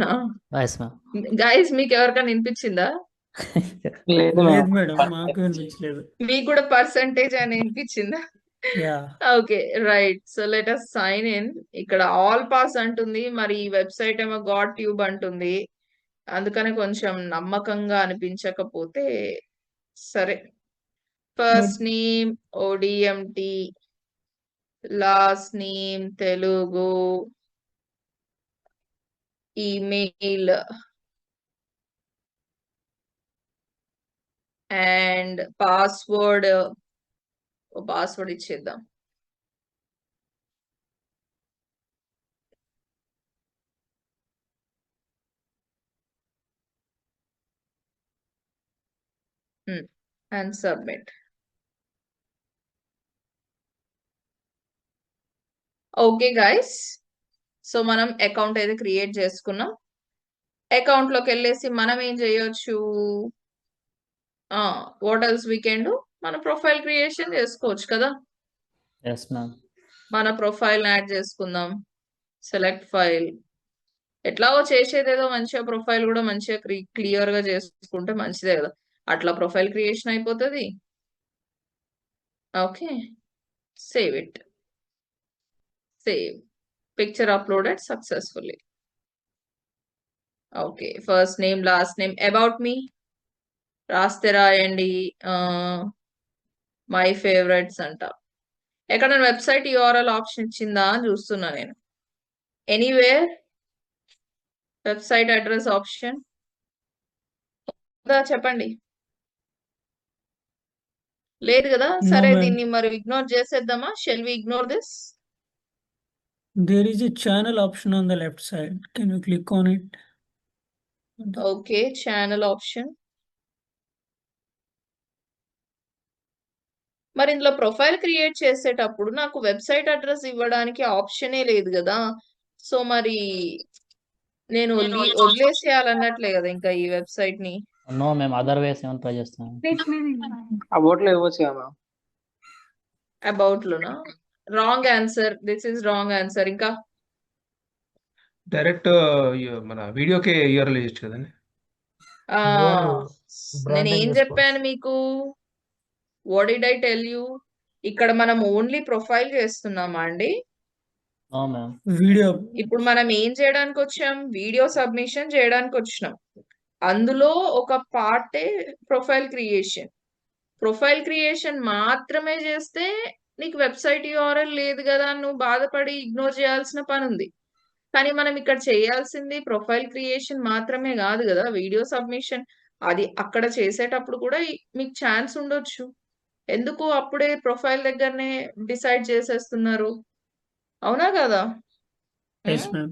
Speaker 3: yes ma'am.
Speaker 1: గైస్, మీకు ఎవరికైనా వినిపించిందా?
Speaker 8: లేదు
Speaker 5: లేదు
Speaker 8: మేడం.
Speaker 5: మేడం, మాకు అనిపించలేదు.
Speaker 1: మీకు కూడా పర్సెంటేజ్ అని వినిపించిందా?
Speaker 5: Yeah
Speaker 1: okay, right. So let us sign in. ఇక్కడ ఆల్ పాస్ అంటుంది, మరి ఈ వెబ్సైట్ ఏమో గాడ్ ట్యూబ్ అంటుంది. అందుకని కొంచెం నమ్మకంగా అనిపించకపోతే సరే. First name ODMT, last name Telugu, email and password ఇచ్చేద్దాం. And submit. Okay guys, so మనం అకౌంట్ అయితే క్రియేట్ చేసుకున్నాం. అకౌంట్ లోకి వెళ్ళేసి మనం ఏం చేయొచ్చు, what else we can do, మన ప్రొఫైల్ క్రియేషన్ చేసుకోవచ్చు కదా.
Speaker 3: Yes ma'am.
Speaker 1: మన ప్రొఫైల్ యాడ్ చేసుకుందాం. Select file. ఎట్లాగో చేసేదేదో మంచిగా ప్రొఫైల్ కూడా మంచిగా క్లియర్ గా చేసుకుంటే మంచిదే కదా, అట్లా ప్రొఫైల్ క్రియేషన్ అయిపోతుంది. Okay, save it. Save. Picture uploaded successfully. Okay, first name, last name, about me రాస్తే రాయండి. మై ఫేవరెట్స్ అంట. ఎక్కడ వెబ్సైట్ యూఆర్ఎల్ ఆప్షన్ ఇచ్చిందా అని చూస్తున్నా నేను. ఎనీవేర్ వెబ్సైట్ అడ్రస్ ఆప్షన్ చెప్పండి. లేదు కదా,
Speaker 5: No,
Speaker 1: సరే
Speaker 5: ma'am.
Speaker 1: దీన్ని మరి ఇగ్నోర్ చేసేద్దామా? Shall we ignore this?
Speaker 5: There is a channel option on the left side. Can you click on it?
Speaker 1: Okay, channel option. మరి ఇందులో ప్రొఫైల్ క్రియేట్ చేసేటప్పుడు నాకు వెబ్సైట్ అడ్రస్ ఇవ్వడానికి ఆప్షనే లేదు కదా. సో మరి నేను వదిలేసేయాలన్నట్లే కదా ఇంకా ఈ వెబ్సైట్ ని.
Speaker 3: నో మ్యామ్, అదర్ వేస్ ఏమైనా ట్రై చేస్తాను.
Speaker 10: Wait, wait.
Speaker 8: అబౌట్ లో ఇవ్వచ్చు కదా మ్యామ్.
Speaker 1: అబౌట్ లోనా? Wrong answer, this is wrong answer. ఇంకా
Speaker 11: డైరెక్ట్ మన వీడియోకే యూఆర్ఎల్ చేయొచ్చు కదండి.
Speaker 1: ఆ, నేను
Speaker 6: branding
Speaker 1: ఏం
Speaker 6: చేసుకోవచ్చు.
Speaker 1: చెప్పాను మీకు? What did I tell you? ఇక్కడ మనం ఓన్లీ ప్రొఫైల్ చేస్తున్నామా అండి?
Speaker 3: No ma'am.
Speaker 5: Video.
Speaker 1: ఇప్పుడు మనం ఏం చేయడానికి వచ్చాం? వీడియో సబ్మిషన్ చేయడానికి వచ్చినాం. అందులో ఒక పార్టే ప్రొఫైల్ క్రియేషన్. ప్రొఫైల్ క్రియేషన్ మాత్రమే చేస్తే నీకు వెబ్సైట్ యూఆర్ఎల్ లేదు కదా అని నువ్వు బాధపడి ఇగ్నోర్ చేయాల్సిన పని ఉంది. కానీ మనం ఇక్కడ చేయాల్సింది ప్రొఫైల్ క్రియేషన్ మాత్రమే కాదు కదా, వీడియో సబ్మిషన్. అది అక్కడ చేసేటప్పుడు కూడా మీకు ఛాన్స్ ఉండొచ్చు. ఎందుకు అప్పుడే ప్రొఫైల్ దగ్గరనే డిసైడ్ చేసేస్తున్నారు? అవునా కదా?
Speaker 5: Yes, ma'am.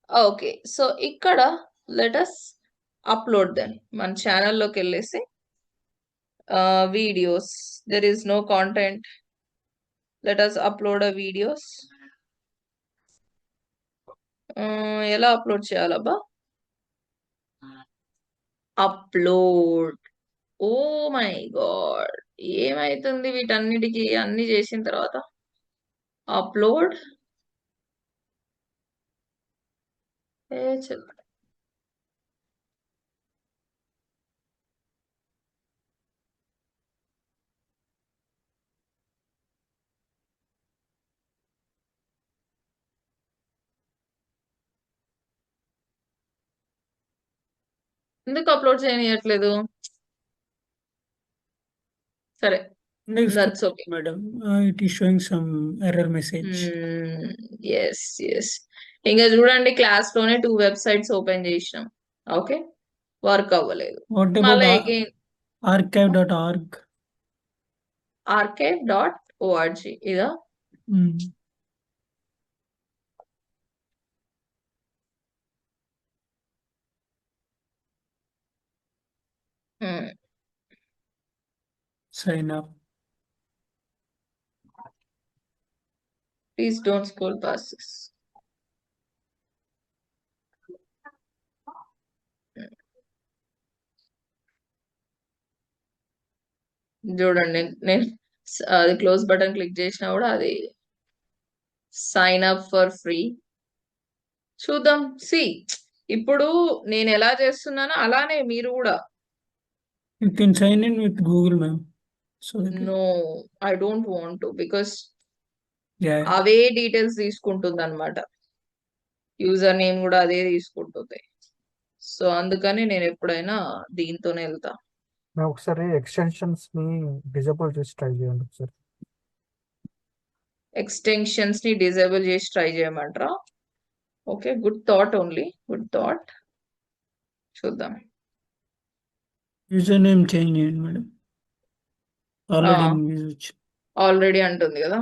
Speaker 1: ఓకే, సో ఇక్కడ లెటస్ అప్లోడ్ దెన్. మన ఛానల్లోకి వెళ్ళేసి videos, there is no content, let us upload videos. ఎలా అప్లోడ్ చేయాలబ్బా? అప్లోడ్. ఓ మై గాడ్, ఏమైతుంది వీటన్నిటికి అన్ని చేసిన తర్వాత? అప్లోడ్. చెప్ప ఎందుకు అప్లోడ్ చేయనియట్లేదు? సరే,
Speaker 5: Next,
Speaker 1: that's okay.
Speaker 5: madam, it is showing some error message.
Speaker 1: Yes yes. ఇంకా చూడండి, క్లాస్ లోనే 2 వెబ్సైట్స్ ఓపెన్ చేసినాం. ఓకే, వర్క్ అవ్వలేదు.
Speaker 5: What about
Speaker 1: మళ్ళీ అగైన్
Speaker 5: archive.org?
Speaker 1: archive.org ఇదా?
Speaker 5: Mm. Sign up.
Speaker 1: Please don't scroll past this. చూడండి నేను అది క్లోజ్ బటన్ క్లిక్ చేసినా కూడా అది సైన్ అప్ ఫర్ ఫ్రీ. చూద్దాం. సి ఇప్పుడు నేను ఎలా చేస్తున్నానో అలానే మీరు కూడా.
Speaker 5: You can sign in with Google, ma'am. So that
Speaker 1: no, I don't want to, because
Speaker 5: yeah,
Speaker 1: అవే డీటెయిల్స్ తీసుకుంటుంది అనమాట. యూజర్ నేమ్ కూడా అదే తీసుకుంటుంది. సో అందుకని నేను ఎప్పుడైనా దీంతోనే వెళ్తా.
Speaker 6: మేము ఒకసారి ఎక్స్టెన్షన్స్ ని డిజేబుల్ చేసి ట్రై చేయండి ఒకసారి.
Speaker 1: ఎక్స్టెన్షన్స్ ని డిజేబుల్ చేసి ట్రై చేయమంటారా? Okay, good thought, only good thought. చూద్దాం.
Speaker 5: username change చేయండి మేడం. Already
Speaker 1: Ah.
Speaker 5: ఇంగ్లీష్ వచ్చి
Speaker 1: ఆల్రెడీ అంటుంది కదా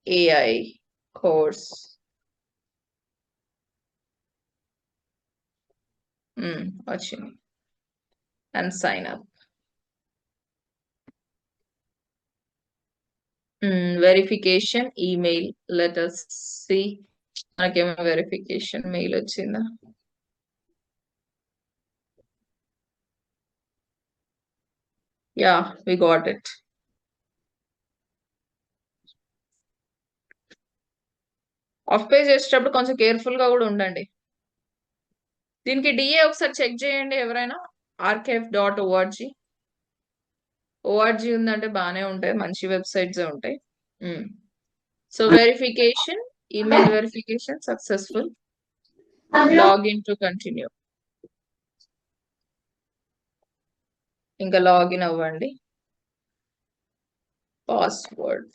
Speaker 1: ఏఐ కోర్స్. వచ్చింది. And sign up. Verification email. Let us see మనకేమో వెరిఫికేషన్ మెయిల్ వచ్చిందా? Yeah, we got it. Off page చేసేటప్పుడు కొంచెం కేర్ఫుల్ గా కూడా ఉండండి. దీనికి డిఏ ఒకసారి చెక్ చేయండి ఎవరైనా. archive.org ఉందంటే బాగానే ఉంటాయి, మంచి వెబ్సైట్స్ ఉంటాయి. So verification, email verification successful. Login to continue. ఇంకా లాగిన్ అవ్వండి. Password.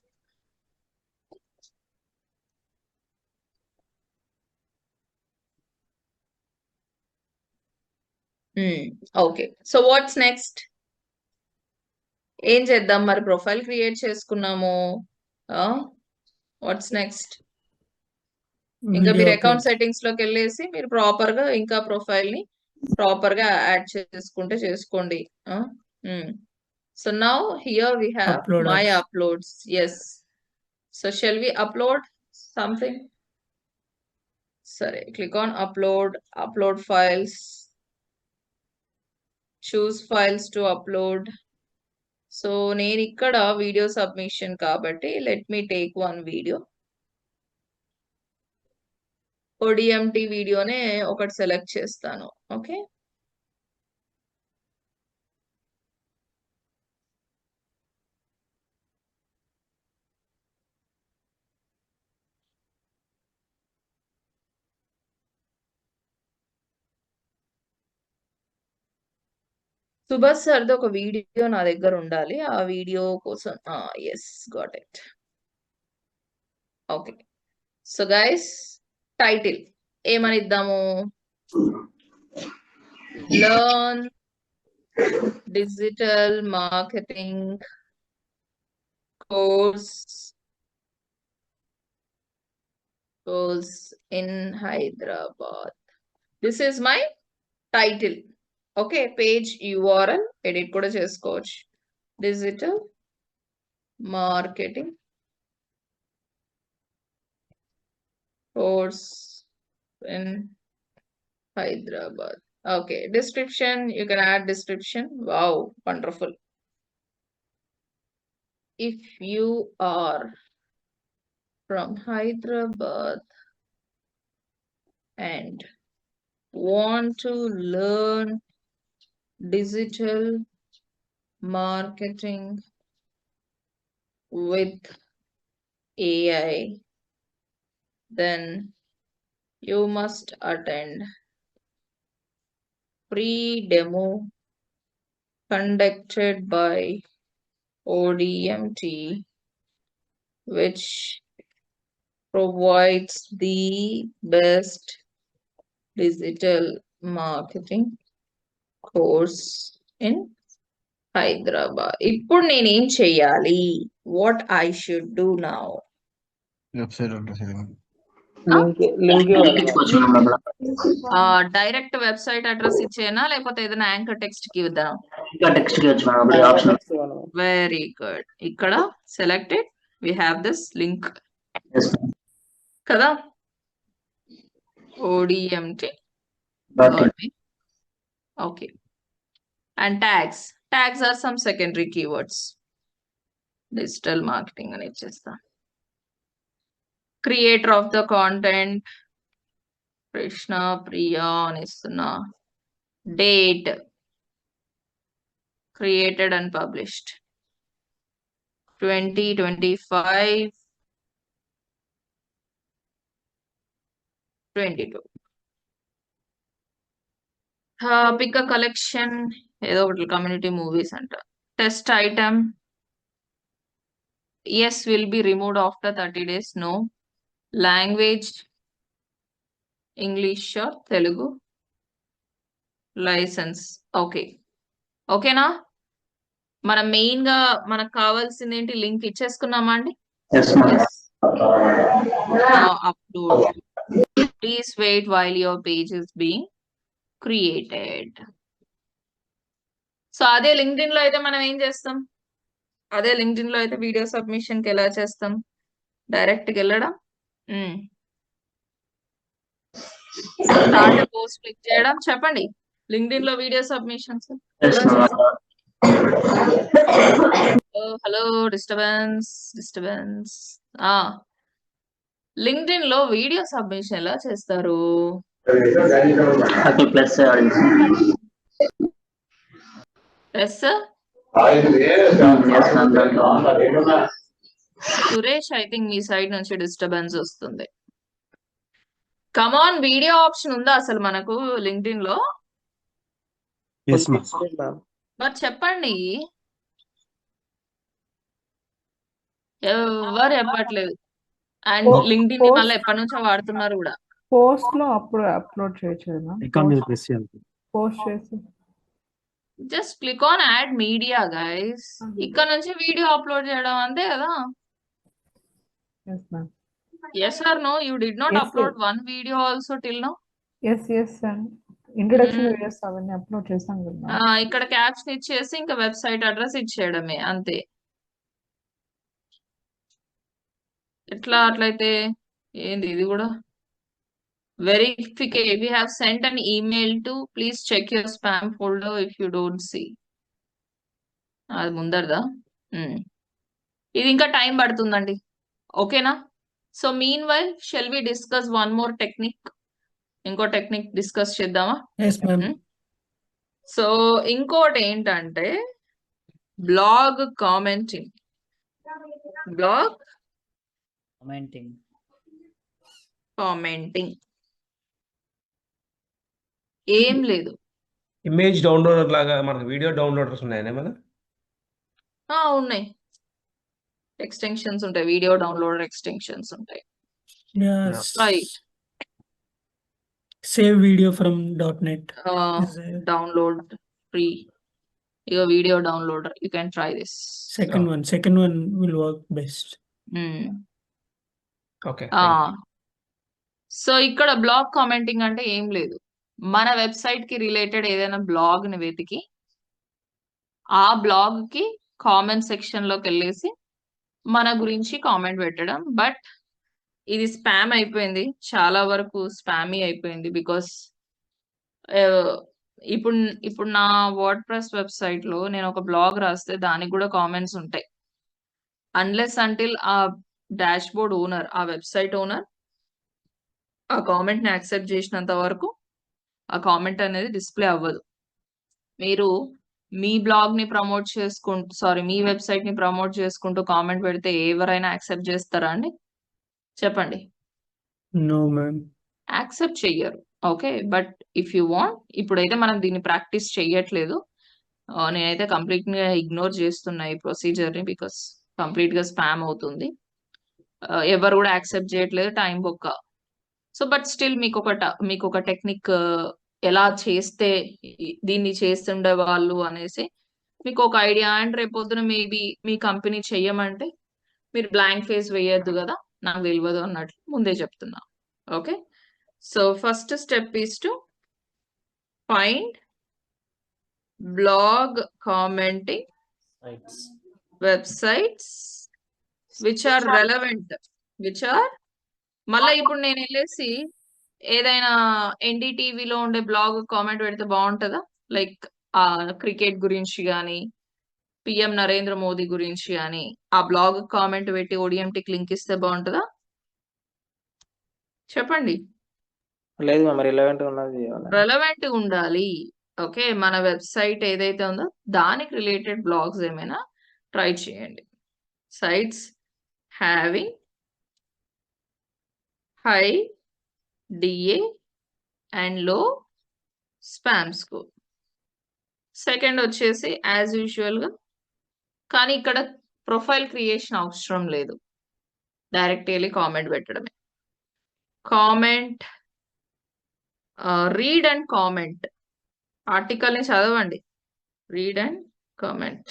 Speaker 1: Okay, so what's next? ఏం చేద్దాం మరి? ప్రొఫైల్ క్రియేట్ చేసుకున్నాము. What's next? ఇంకా
Speaker 5: Video
Speaker 1: మీరు
Speaker 5: upload.
Speaker 1: అకౌంట్ సెట్టింగ్స్ లోకి వెళ్ళేసి మీరు ప్రాపర్ గా ఇంకా ప్రొఫైల్ ని ప్రాపర్ గా యాడ్ చేసుకుంటే చేసుకోండి. So now here we have
Speaker 5: Upload
Speaker 1: my
Speaker 5: apps.
Speaker 1: Uploads. Yes. So shall we upload something? సరే, click on upload files, choose files to upload. So నేను ఇక్కడ వీడియో సబ్మిషన్ కాబట్టి let me take one video. ODMT వీడియోనే ఒకటి select చేస్తాను. Okay, Subhash సార్ది ఒక video నా దగ్గర ఉండాలి. ఆ వీడియో కోసం yes, got it. Okay, so guys title ఏమని ఇద్దాము? Learn digital marketing course in Hyderabad. This is my title. Okay, page URL edit kuda chesukochu. Digital marketing course in Hyderabad. Okay, description, you can add description. Wow, wonderful. If you are from Hyderabad and want to learn digital marketing with AI, then you must attend free demo conducted by ODMT, which provides the best digital marketing course in Hyderabad. ఇప్పుడు నేనేం చెయ్యాలి? What I should do now?
Speaker 8: Website link
Speaker 1: direct website address ఇచ్చేనా లేకపోతే ఏదైనా anchor text కి ఇద్దాం? Very good. ఇక్కడ selected we have this link కదా, ODMT. Okay, and tags are some secondary keywords. Digital marketing అని ఇచ్చేస్తా. Creator of the content Krishna Priya అని ఇస్తున్నా. Date created and published 2025 22. Pick a collection ఏదో ఒకటి కమ్యూనిటీ మూవీస్ అంట. Test item yes will be removed after 30 days. No. Language English or Telugu. License okay. ఓకేనా? మనం main గా మనకు కావాల్సింది ఏంటి? లింక్ ఇచ్చేసుకున్నామా అండి? Upload. Please wait while your page is being created. So అదే లింక్డ్ఇన్ లో అయితే మనం ఏం చేస్తాం? అదే లింక్డ్ఇన్ లో అయితే వీడియో సబ్మిషన్ కి ఎలా చేస్తాం? డైరెక్ట్ గా వెళ్ళడం, స్టార్ట్ పోస్ట్ క్లిక్ చేయడం. చెప్పండి, లింక్డ్ఇన్ లో video submissions hello disturbance. LinkedIn లో వీడియో సబ్మిషన్ ఎలా చేస్తారు? Suresh, I think me side నుంచి డిస్టర్బెన్స్ వస్తుంది. కమాన్, వీడియో ఆప్షన్ ఉందా అసలు మనకు లింక్డ్ఇన్ లో? మరి చెప్పండి, ఎవరు చెప్పట్లేదు. అండ్ లింక్డ్ఇన్ ని మళ్ళీ ఎప్పటి నుంచో వాడుతున్నారు కూడా.
Speaker 8: పోస్ట్ లో అప్లోడ్ చేయొచ్చు. పోస్ట్ చేసి
Speaker 1: just click on add media guys. ఇక్కడ నుంచి వీడియో అప్లోడ్ చేయడం, అంతే కదా? Yes or no? You did not upload one video also till now?
Speaker 8: Introduction videos అవన్నీ అప్లోడ్ చేసాం కదా.
Speaker 1: ఇక్కడ క్యాప్షన్ ఇచ్చేసి ఇంకా వెబ్సైట్ అడ్రస్ ఇచ్చేయడమే, అంతే. ఎట్లా అట్లయితే ఏంది ఇది కూడా? Verification. We have sent an email to please check your spam folder if you don't see. అది ముందరదా? ఇది ఇంకా టైం పడుతుందండి. ఓకేనా? So meanwhile shall we discuss one more technique. ఇంకో టెక్నిక్ డిస్కస్ చేద్దామా? సో ఇంకోటి ఏంటంటే బ్లాగ్ కామెంటింగ్. బ్లాగ్ కామెంటింగ్ ఏం లేదు.
Speaker 11: ఇమేజ్ డౌన్లోడర్ లాగా మనకు వీడియో డౌన్లోడర్స్ ఉన్నాయనే మన?
Speaker 1: ఉన్నాయి, ఎక్స్టెన్షన్స్ ఉంటాయి, వీడియో డౌన్లోడర్ ఎక్స్టెన్షన్స్ ఉంటాయి. Right.
Speaker 5: Save video from .NET.
Speaker 1: Download free. Your video downloader. You can try this.
Speaker 5: Second one will work best.
Speaker 11: Okay.
Speaker 1: So ఇక్కడ బ్లాగ్ కామెంటింగ్ అంటే ఏం లేదు. మన వెబ్సైట్ కి రిలేటెడ్ ఏదైనా బ్లాగ్ ని వెతికి ఆ బ్లాగ్ కి కామెంట్ సెక్షన్ లోకి వెళ్ళేసి మన గురించి కామెంట్ పెట్టడం. బట్ ఇది స్పామ్ అయిపోయింది, చాలా వరకు స్పామీ అయిపోయింది. బికాస్ ఇప్పుడు నా వర్డ్ ప్రెస్ వెబ్సైట్ లో నేను ఒక బ్లాగ్ రాస్తే దానికి కూడా కామెంట్స్ ఉంటాయి. అన్లెస్ అంటిల్ ఆ డాష్ బోర్డ్ ఓనర్, ఆ వెబ్సైట్ ఓనర్ ఆ కామెంట్ ని యాక్సెప్ట్ చేసినంత వరకు ఆ కామెంట్ అనేది డిస్ప్లే అవ్వదు. మీరు మీ బ్లాగ్ ని ప్రమోట్ చేసుకుంటూ మీ వెబ్సైట్ ని ప్రమోట్ చేసుకుంటూ కామెంట్ పెడితే ఎవరైనా యాక్సెప్ట్ చేస్తారా అండి? చెప్పండి.
Speaker 5: No ma'am.
Speaker 1: యాక్సెప్ట్ చెయ్యరు. Okay, but if you want, ఇప్పుడైతే మనం దీన్ని ప్రాక్టీస్ చెయ్యట్లేదు. నేనైతే కంప్లీట్ గా ఇగ్నోర్ చేస్తున్నా ఈ ప్రొసీజర్ ని, బికాస్ కంప్లీట్ గా స్పామ్ అవుతుంది. ఎవరు కూడా యాక్సెప్ట్ చేయట్లేదు, టైం బొక్క. సో బట్ స్టిల్ మీకు ఒక టెక్నిక్ ఎలా చేస్తే దీన్ని చేస్తుండే వాళ్ళు అనేసి మీకు ఒక ఐడియా. అండ్ రేపొద్దున మేబీ మీ కంపెనీ చెయ్యమంటే మీరు బ్లాంక్ ఫేస్ వేయద్దు కదా, నాకు తెలియదు అన్నట్లు ముందే చెప్తున్నా. Okay, so first step is to find blog commenting websites which are relevant, మళ్ళీ ఇప్పుడు నేను వెళ్ళేసి ఏదైనా ఎన్డీటీవీలో ఉండే బ్లాగ్ కామెంట్ పెడితే బాగుంటుందా? లైక్ క్రికెట్ గురించి కానీ పిఎం నరేంద్ర మోదీ గురించి అని ఆ బ్లాగ్ కామెంట్ పెట్టి ఓడిఎంటికి లింక్ ఇస్తే బాగుంటుందా? చెప్పండి.
Speaker 8: లేదు మ్యామ్, రిలవెంట్ ఉన్నది చేయాలి.
Speaker 1: రెలవెంట్ ఉండాలి. ఓకే, మన వెబ్సైట్ ఏదైతే ఉందో దానికి రిలేటెడ్ బ్లాగ్స్ ఏమైనా ట్రై చేయండి. Sites having high DA and low spam score. Second వచ్చేసి యాజ్ యూజువల్గా, కానీ ఇక్కడ ప్రొఫైల్ క్రియేషన్ అవసరం లేదు, డైరెక్ట్ వెళ్ళి కామెంట్ పెట్టడమే. కామెంట్, రీడ్ అండ్ కామెంట్, ఆర్టికల్ని చదవండి, read and comment.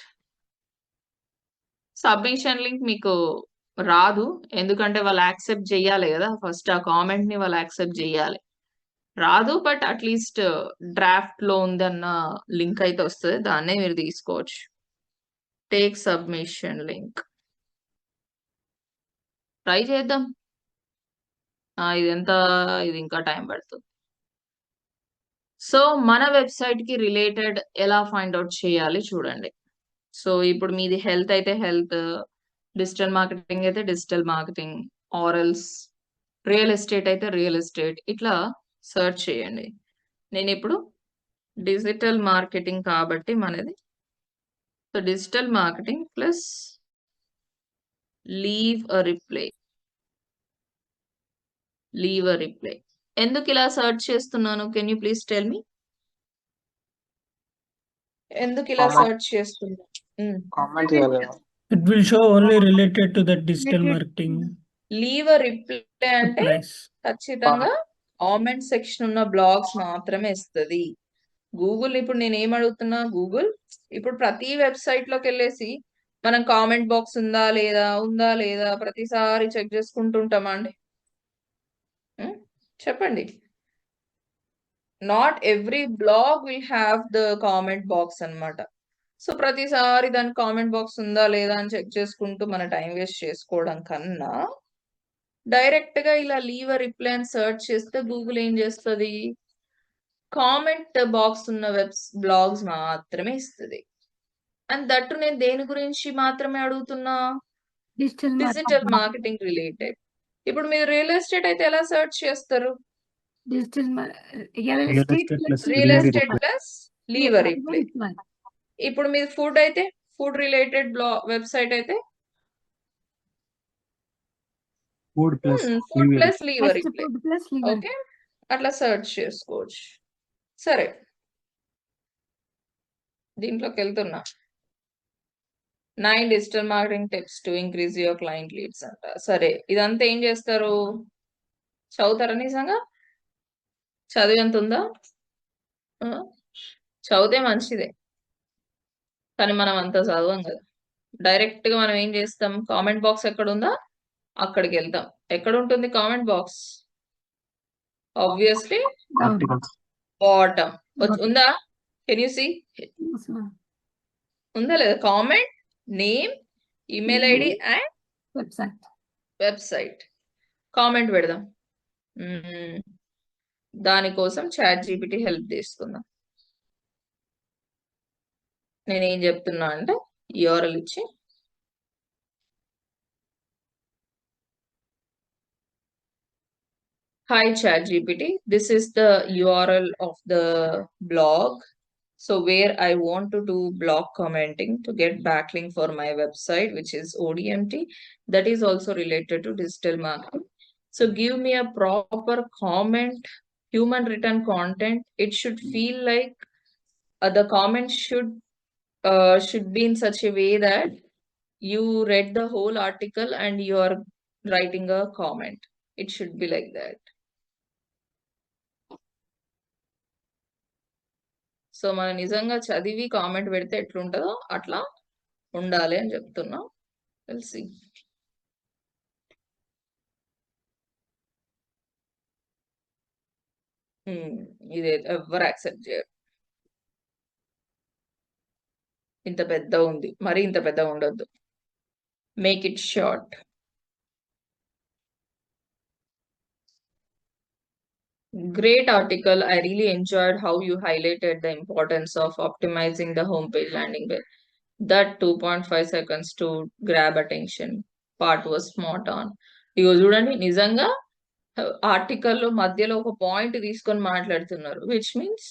Speaker 1: Submission link మీకు రాదు, ఎందుకంటే వాళ్ళు యాక్సెప్ట్ చేయాలి కదా, ఫస్ట్ ఆ కామెంట్ ని వాళ్ళు యాక్సెప్ట్ చేయాలి. రాదు, బట్ అట్లీస్ట్ డ్రాఫ్ట్ లో ఉందన్న లింక్ అయితే వస్తుంది, దాన్నే మీరు తీసుకోవచ్చు. టేక్ సబ్మిషన్ లింక్ ట్రై చేద్దాం. ఇది ఇంకా టైం పడుతుంది. సో మన వెబ్సైట్ కి రిలేటెడ్ ఎలా ఫైండ్ అవుట్ చేయాలి చూడండి. సో ఇప్పుడు మీది హెల్త్ అయితే హెల్త్, డిజిటల్ మార్కెటింగ్ అయితే డిజిటల్ మార్కెటింగ్, ఆరల్స్ రియల్ ఎస్టేట్ అయితే రియల్ ఎస్టేట్, ఇట్లా సెర్చ్ చేయండి. నేను ఇప్పుడు డిజిటల్ మార్కెటింగ్ కాబట్టి మనది, so digital marketing plus leave a reply. ఎందుకు ఇలా సెర్చ్ చేస్తున్నాను? కెన్ యూ ప్లీజ్ టెల్ మీ, ఎందుకు ఇలా సెర్చ్ చేస్తున్నాను?
Speaker 8: కామెంట్ చేయాలి.
Speaker 5: It will show only related to that digital marketing
Speaker 1: leave a reply అంటే
Speaker 5: replies.
Speaker 1: ఖచ్చితంగా కామెంట్ సెక్షన్ ఉన్న బ్లాగ్స్ మాత్రమే ఇస్తుంది గూగుల్. ఇప్పుడు నేను ఏం అడుగుతున్నా, గూగుల్ ఇప్పుడు ప్రతి వెబ్సైట్ లోకి వెళ్ళేసి మనం కామెంట్ బాక్స్ ఉందా లేదా ప్రతిసారి చెక్ చేసుకుంటుంటామా అండి? చెప్పండి. Not every blog will have the comment box అన్నమాట. సో ప్రతిసారి దాని కామెంట్ బాక్స్ ఉందా లేదా అని చెక్ చేసుకుంటూ మన టైం వేస్ట్ చేసుకోవడం కన్నా డైరెక్ట్ గా ఇలా లీవ్ అ రిప్లై అని సెర్చ్ చేస్తే గూగుల్ ఏం చేస్తుంది, కామెంట్ బాక్స్ ఉన్న బ్లాగ్స్ మాత్రమే ఇస్తుంది. అండ్ దట్టు నేను దేని గురించి మాత్రమే అడుగుతున్నా, డిజిటల్ మార్కెటింగ్ రిలేటెడ్. ఇప్పుడు మీరు రియల్ ఎస్టేట్ అయితే ఎలా సెర్చ్ చేస్తారు? Real estate plus leave a reply. ఇప్పుడు మీరు ఫుడ్ అయితే ఫుడ్ రిలేటెడ్ వెబ్సైట్ అయితే
Speaker 6: food
Speaker 1: plus leave a reply. Okay, అట్లా సెర్చ్ చేసుకోవచ్చు. సరే, దీంట్లోకి వెళ్తున్నా. 9 digital marketing tips to increase your client leads అంట. సరే, ఇదంతా ఏం చేస్తారు? చదువుతారా నిజంగా? చదివేంత ఉందా? చదివితే మంచిదే, కానీ మనం అంతా చదవం కదా. డైరెక్ట్ గా మనం ఏం చేస్తాం, కామెంట్ బాక్స్ ఎక్కడ ఉందా అక్కడికి వెళ్తాం. ఎక్కడ ఉంటుంది కామెంట్ బాక్స్? ఆబ్వియస్లీ బాటమ్ ఉందా? Can you see? ఉందా లేదా? Comment, name, email ID and website. Comment పెడదాం. దానికోసం చాట్ జీపీటీ హెల్ప్ తీసుకుందాం. నేనేం చెప్తున్నా అంటే URL ఇచ్చి hi ChatGPT, this is the URL of the blog. So where I want to do blog commenting to get backlink for my website, which is ODMT, that is also related to digital marketing. So give me a proper comment, human written content. It should feel like the comment should be in such a way that you read the whole article and you are writing a comment. It should be like that. So మనం నిజంగా చదివి comment పెడితే ఎట్లుంటుందో అట్లా ఉండాలి అని చెప్తున్నా. తెలిసి ఇది ఎవరు యాక్సెప్ట్ చేయరు. ఇంత పెద్ద ఉంది, మరి ఇంత పెద్ద ఉండొద్దు. Make it short. Great article. I really enjoyed how you highlighted the importance of optimizing the homepage landing page. That 2.5 seconds to grab attention part was spot on. ఇగో చూడండి, నిజంగా ఆర్టికల్లో మధ్యలో ఒక పాయింట్ తీసుకొని మాట్లాడుతున్నారు, విచ్ మీన్స్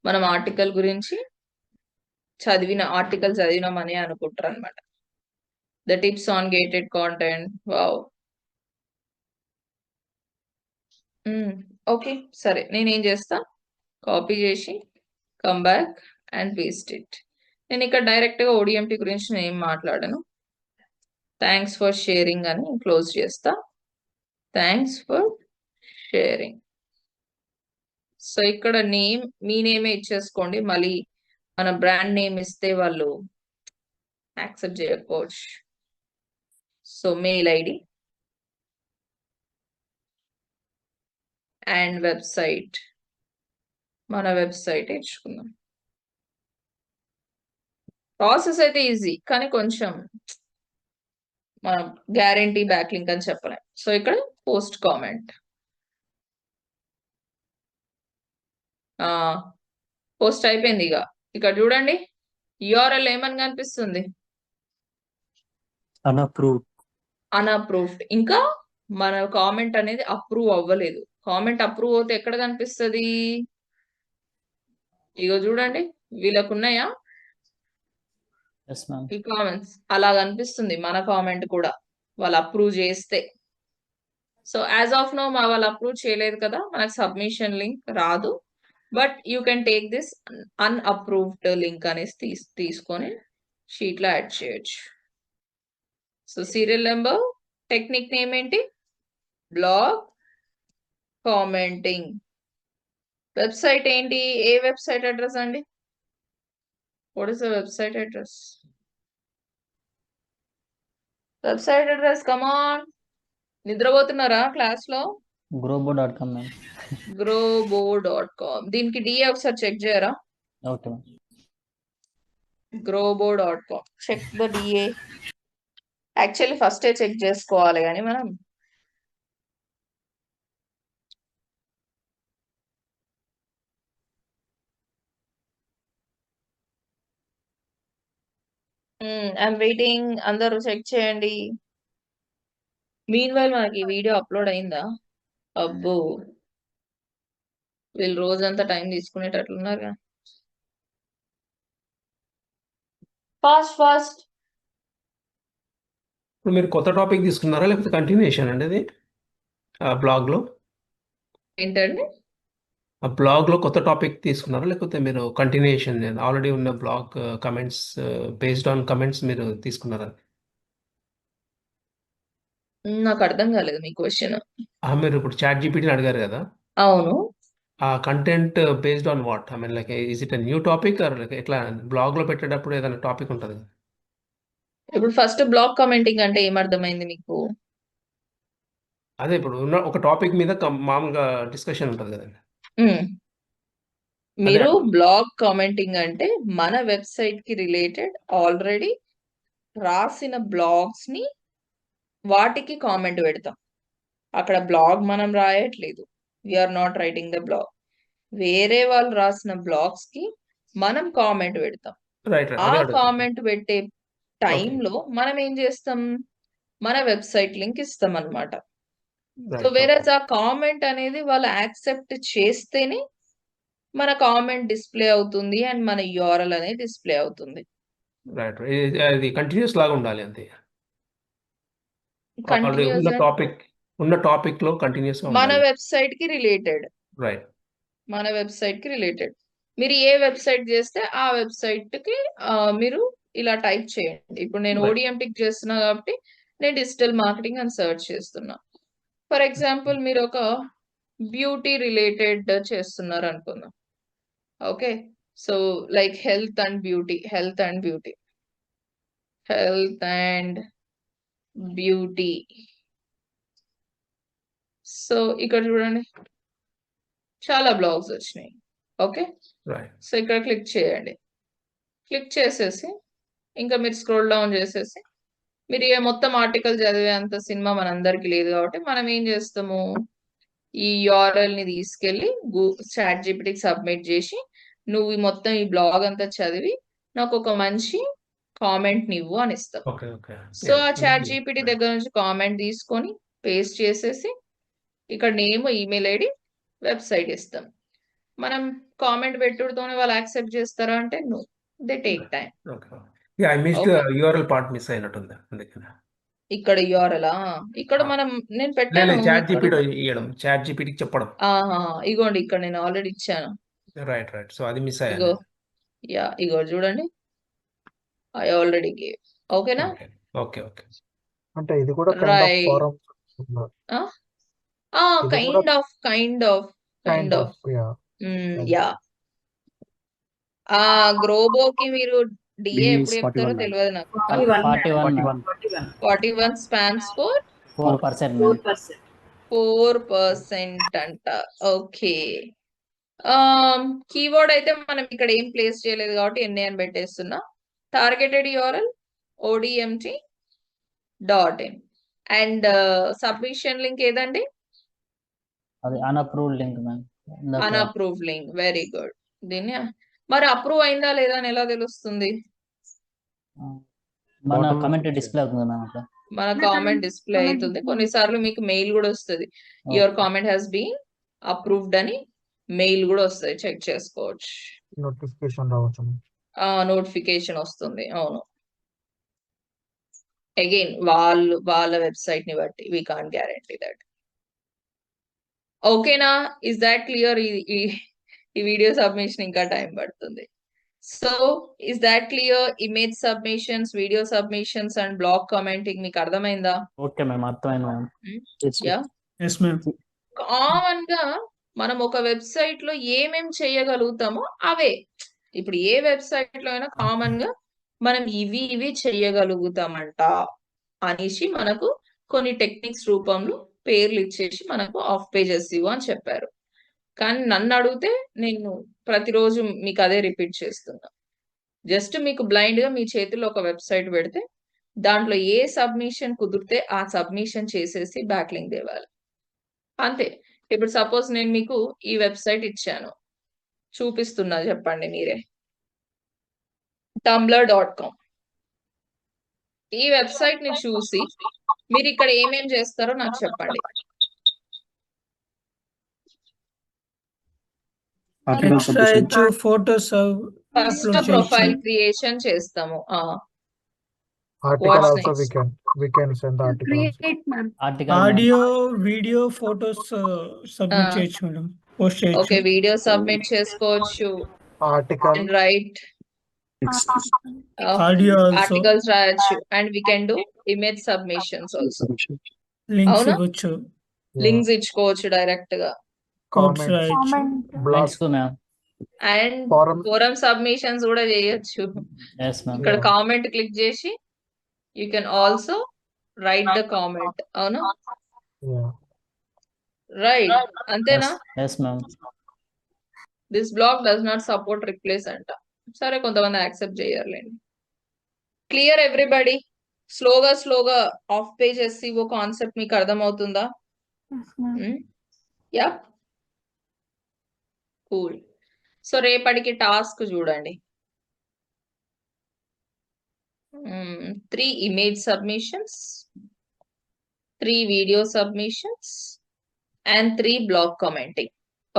Speaker 1: మనం article గురించి ఆర్టికల్ చదివినామని అనుకుంటారు అనమాట. The tips on gated content. Wow. Okay, సరే, నేనేం చేస్తా, కాపీ చేసి come back and paste it. నేను ఇక్కడ డైరెక్ట్గా ఓడిఎంటి గురించి నేను ఏం మాట్లాడను. థ్యాంక్స్ ఫర్ షేరింగ్ అని క్లోజ్ చేస్తా. Thanks for sharing. సో ఇక్కడ నేమ్, మీ నేమే ఇచ్చేసుకోండి. మళ్ళీ మన బ్రాండ్ నేమ్ ఇస్తే వాళ్ళు యాక్సెప్ట్ చేయకపోవచ్చు. So mail ID and website, మన వెబ్సైట్ ఇచ్చుకుందాం. ప్రాసెస్ అయితే ఈజీ, కానీ కొంచెం మనం గ్యారంటీ బ్యాక్ లింక్ అని చెప్పలేం. సో ఇక్కడ పోస్ట్ కామెంట్, పోస్ట్ అయిపోయింది. ఇక ఇక్కడ చూడండి, యూఆర్ఎల్ ఏమని కనిపిస్తుంది, అన్అప్రూవ్డ్. ఇంకా మన కామెంట్ అనేది అప్రూవ్ అవ్వలేదు. కామెంట్ అప్రూవ్ అవుతే ఎక్కడ కనిపిస్తుంది, ఇగో చూడండి, వీళ్ళకు ఉన్నాయా
Speaker 3: ఎస్ మ్యామ్.
Speaker 1: ఈ కామెంట్స్, అలా కనిపిస్తుంది మన కామెంట్ కూడా వాళ్ళు అప్రూవ్ చేస్తే. సో యాజ్ ఆఫ్ నో వాళ్ళు అప్రూవ్ చేయలేదు కదా, మనకు సబ్మిషన్ లింక్ రాదు. But you can take this unapproved link అనేసి తీసుకొని షీట్ లో యాడ్ చేయొచ్చు. So serial number, technique name ఏంటి, బ్లాగ్ కామెంటింగ్. వెబ్సైట్ ఏంటి, ఏ వెబ్సైట్ అడ్రస్ అండి, what is the website address, website address, come on. నిద్రపోతున్నారా క్లాస్ లో?
Speaker 3: Growbo.com ma'am.
Speaker 1: Growbo.com. దీనికి డిఏ ఒకసారి చెక్ చేయరా?
Speaker 3: Okay ma'am.
Speaker 1: Growbo.com. Check the DA. Actually ఫస్టే చెక్ చేసుకోవాలి కానీ మనం ఐఎమ్ వెయిటింగ్. అందరూ చెక్ చేయండి. మీన్ వైల్ మనకి వీడియో అప్లోడ్ అయిందా? అబ్బో, వీళ్ళు రోజంతా టైం తీసుకునేటట్లున్నారు. ఫాస్ట్.
Speaker 11: ఇప్పుడు మీరు కొత్త టాపిక్ తీసుకున్నారా లేకపోతే కంటిన్యూషన్ అండి అది బ్లాగ్లో?
Speaker 1: ఏంటండి?
Speaker 11: ఆ బ్లాగ్లో కొత్త టాపిక్ తీసుకున్నారా లేకపోతే మీరు కంటిన్యూషన్ ఆల్రెడీ ఉన్న blog comments based on comments మీరు తీసుకున్నారా?
Speaker 1: నాకు అర్థం కాలేదు మీ క్వశ్చన్.
Speaker 11: మీరు ఇప్పుడు చాట్ జీపీటీని అడిగారు కదా,
Speaker 1: అవును.
Speaker 11: ఆ content based on what, I mean like is it new topic or like ఎట్లా? బ్లాగ్లో పెట్టేటప్పుడు ఏదైనా టాపిక్ ఉంటుంది కదా.
Speaker 1: ఇప్పుడు ఫస్ట్ బ్లాగ్ కామెంటింగ్ అంటే ఏమర్థమైంది మీకు?
Speaker 11: అదే ఇప్పుడు ఉన్న ఒక టాపిక్ మీద మామూలుగా డిస్కషన్ ఉంటుంది కదండి.
Speaker 1: మీరు బ్లాగ్ కామెంటింగ్ అంటే మన వెబ్సైట్ కి రిలేటెడ్ ఆల్రెడీ రాసిన బ్లాగ్స్ ని వాటికి కామెంట్ పెడతాం. అక్కడ బ్లాగ్ మనం రాయట్లేదు, we are not writing the blog. వేరే వాళ్ళు రాసిన బ్లాగ్స్ కి మనం కామెంట్ పెడతాం. ఆ కామెంట్ పెట్టే టైంలో మనం ఏం చేస్తాం, మన వెబ్సైట్ లింక్ ఇస్తాం అన్నమాట. సో వేరే ఆ కామెంట్ అనేది వాళ్ళు యాక్సెప్ట్ చేస్తేనే మన కామెంట్ డిస్ప్లే అవుతుంది అండ్ మన యూఆర్ఎల్ అనేది డిస్ప్లే అవుతుంది.
Speaker 11: రైట్, అది కంటిన్యూస్ లాగా ఉండాలి అంతే. ఉన్న టాపిక్ లో కంటిన్యూస్
Speaker 1: మన వెబ్సైట్ కి రిలేటెడ్.
Speaker 11: రైట్,
Speaker 1: మన వెబ్సైట్ కి రిలేటెడ్. మీరు ఏ వెబ్సైట్ చేస్తే ఆ వెబ్సైట్ కి మీరు ఇలా టైప్ చేయండి. ఇప్పుడు నేను ఓడిఎంటిక్ చేస్తున్నా కాబట్టి నేను డిజిటల్ మార్కెటింగ్ అని సర్చ్ చేస్తున్నా. ఫర్ ఎగ్జాంపుల్ మీరు ఒక బ్యూటీ రిలేటెడ్ చేస్తున్నారు అనుకుందాం. Okay, so like health and beauty. So ఇక్కడ చూడండి, చాలా బ్లాగ్స్ వచ్చినాయి. ఓకే, సో ఇక్కడ క్లిక్ చేయండి. క్లిక్ చేసేసి ఇంకా మీరు స్క్రోల్ డౌన్ చేసేసి, మీరు మొత్తం ఆర్టికల్ చదివే అంత సినిమా మనందరికి లేదు కాబట్టి మనం ఏం చేస్తాము, ఈ యూఆర్ఎల్ ని తీసుకెళ్లి చాట్ జీపీటీకి సబ్మిట్ చేసి, నువ్వు మొత్తం ఈ బ్లాగ్ అంతా చదివి నాకు ఒక మంచి కామెంట్ నివ్వు అని ఇస్తాం.
Speaker 11: ఓకే ఓకే
Speaker 1: సో ఆ చాట్ జీపీటీ దగ్గర నుంచి కామెంట్ తీసుకొని పేస్ట్ చేసేసి ఇక్కడ నేమ్, ఈమెయిల్ ఐడి, వెబ్సైట్ ఇస్తాం. మనం కామెంట్ పెట్టుడుతోనే వాళ్ళు యాక్సెప్ట్ చేస్తారా అంటే no, they take time.
Speaker 11: Okay I missed URL part miss అయినట్టుంది అందుకని.
Speaker 1: ఇక్కడ URL ఇక్కడ మనం నేను పెట్టాను
Speaker 11: చాట్
Speaker 1: మీకు.
Speaker 11: జీపీటీ ఇవ్వడం, చాట్ జీపీటీకి చెప్పడం.
Speaker 1: ఇగోండి ఇక్కడ నేను ఆల్రెడీ ఇచ్చాను.
Speaker 11: రైట్ రైట్ సో అది మిస్
Speaker 1: ఇగో
Speaker 11: అయ్యాను.
Speaker 1: ఇగో చూడండి, ఐ ఆల్రెడీ గేవ్. ఓకేనా?
Speaker 11: ఓకే ఓకే
Speaker 6: అంటే ఇది కూడా
Speaker 1: Right.
Speaker 6: Form
Speaker 1: kind of
Speaker 6: yeah
Speaker 1: yeah. గ్రోబోకి మీరు డిఏ
Speaker 3: DE is
Speaker 1: ఎప్పుడు చెప్తారో
Speaker 3: 41.
Speaker 1: తెలియదు నాకు.
Speaker 3: 41.
Speaker 1: 41 స్పాన్స్ ఫర్
Speaker 3: 4%, ma'am.
Speaker 1: 4% అంట. ఓకే. కీవర్డ్ అయితే మనం ఇక్కడ ఏం ప్లేస్ చేయలేదు కాబట్టి ఎన్ని అని పెట్టేస్తున్నా. Targeted URL ODMT.in and submission link ఏదండి?
Speaker 3: అది unapproved link, ma'am.
Speaker 1: Unapproved link. Very good. దీన్ని మరి అప్రూవ్ అయిందా లేదా అని ఎలా తెలుస్తుంది?
Speaker 3: మన
Speaker 6: Bottom
Speaker 3: కమెంట్ డిస్ప్లే అవుతుంది మ్యామ్ అట్లా.
Speaker 1: మన కామెంట్ డిస్ప్లే అవుతుంది. కొన్నిసార్లు మీకు మెయిల్ కూడా వస్తుంది, your comment has been approved అని మెయిల్ కూడా వస్తుంది, చెక్ చేసుకోవచ్చు.
Speaker 6: నోటిఫికేషన్ రావచ్చు.
Speaker 1: నోటిఫికేషన్ వస్తుంది. అవును. అగైన్ వాళ్ళ వెబ్సైట్ ని బట్టి వీ కాంట్ గ్యారంటీ దట్. ఓకేనా? Is that clear? ఈ వీడియో సబ్మిషన్ ఇంకా టైం పడుతుంది. So is that clear? Image submissions, video submissions and blog commenting మీకు అర్థమైందా?
Speaker 3: ఓకే మ్యామ్, అర్థమైంది ma'am.
Speaker 1: Yeah.
Speaker 5: Yes ma'am.
Speaker 1: Common గా మనం ఒక వెబ్సైట్ లో ఏమేం చేయగలుగుతామో అవే. ఇప్పుడు ఏ వెబ్సైట్ లో అయినా కామన్ గా మనం ఇవి చేయగలుగుతామంట అనేసి మనకు కొన్ని టెక్నిక్స్ రూపంలో పేర్లు ఇచ్చేసి మనకు ఆఫ్ పేజెస్ ఇవ్వు అని చెప్పారు. కానీ నన్ను అడిగితే నేను ప్రతిరోజు మీకు అదే రిపీట్ చేస్తున్నా. జస్ట్ మీకు బ్లైండ్ గా మీ చేతిలో ఒక వెబ్సైట్ పెడితే దాంట్లో ఏ సబ్మిషన్ కుదిరితే ఆ సబ్మిషన్ చేసేసి బ్యాక్ లింక్ తేవాలి అంతే. ఇప్పుడు సపోజ్ నేను మీకు ఈ వెబ్సైట్ ఇచ్చాను, చూపిస్తున్నా, చెప్పండి మీరే. tumblr.com. ఈ వెబ్సైట్ ని చూసి మీరు ఇక్కడ ఏమేం చేస్తారో నాకు చెప్పండి.
Speaker 5: Extra photos
Speaker 1: first profile creation చేస్తాము.
Speaker 6: Article
Speaker 1: What's
Speaker 6: also
Speaker 1: next?
Speaker 6: we can send the article also.
Speaker 10: Create, ma'am.
Speaker 3: Article
Speaker 5: audio, video, photos submit చేయొచ్చు మేడం, పోస్ట్ చేయొచ్చు.
Speaker 1: ఓకే, వీడియో సబ్మిట్ చేసుకోవచ్చు.
Speaker 6: Article
Speaker 1: and write
Speaker 5: audio also,
Speaker 1: articles రాయొచ్చు. And we can do image submissions also.
Speaker 5: Links
Speaker 1: అవునా?
Speaker 5: ఇవ్వచ్చు,
Speaker 1: links ఇచ్చుకోవచ్చు direct గా.
Speaker 5: Codes
Speaker 6: comments,
Speaker 5: రాయొచ్చు.
Speaker 6: blogs,
Speaker 3: మ్యామ్.
Speaker 1: And
Speaker 6: forum.
Speaker 1: ఫోరం సబ్మిషన్స్ కూడా చేయొచ్చు.
Speaker 3: Yes ma'am.
Speaker 1: ఇక్కడ కామెంట్ క్లిక్ చేసి you can also write the comment. అవునా?
Speaker 6: Yeah.
Speaker 1: రైట్, అంతేనా?
Speaker 3: Yes ma'am.
Speaker 1: This blog does not support replace అంట. సరే, కొంతమంది యాక్సెప్ట్ చేయర్లేండి. Clear everybody? స్లోగా ఆఫ్ పేజ్ SEO కాన్సెప్ట్ మీకు అర్థమవుతుందా?
Speaker 10: Yes, ma'am.
Speaker 1: Yeah, cool. So రేపటికి టాస్క్ చూడండి. 3 image submissions, 3 video submissions and 3 blog commenting.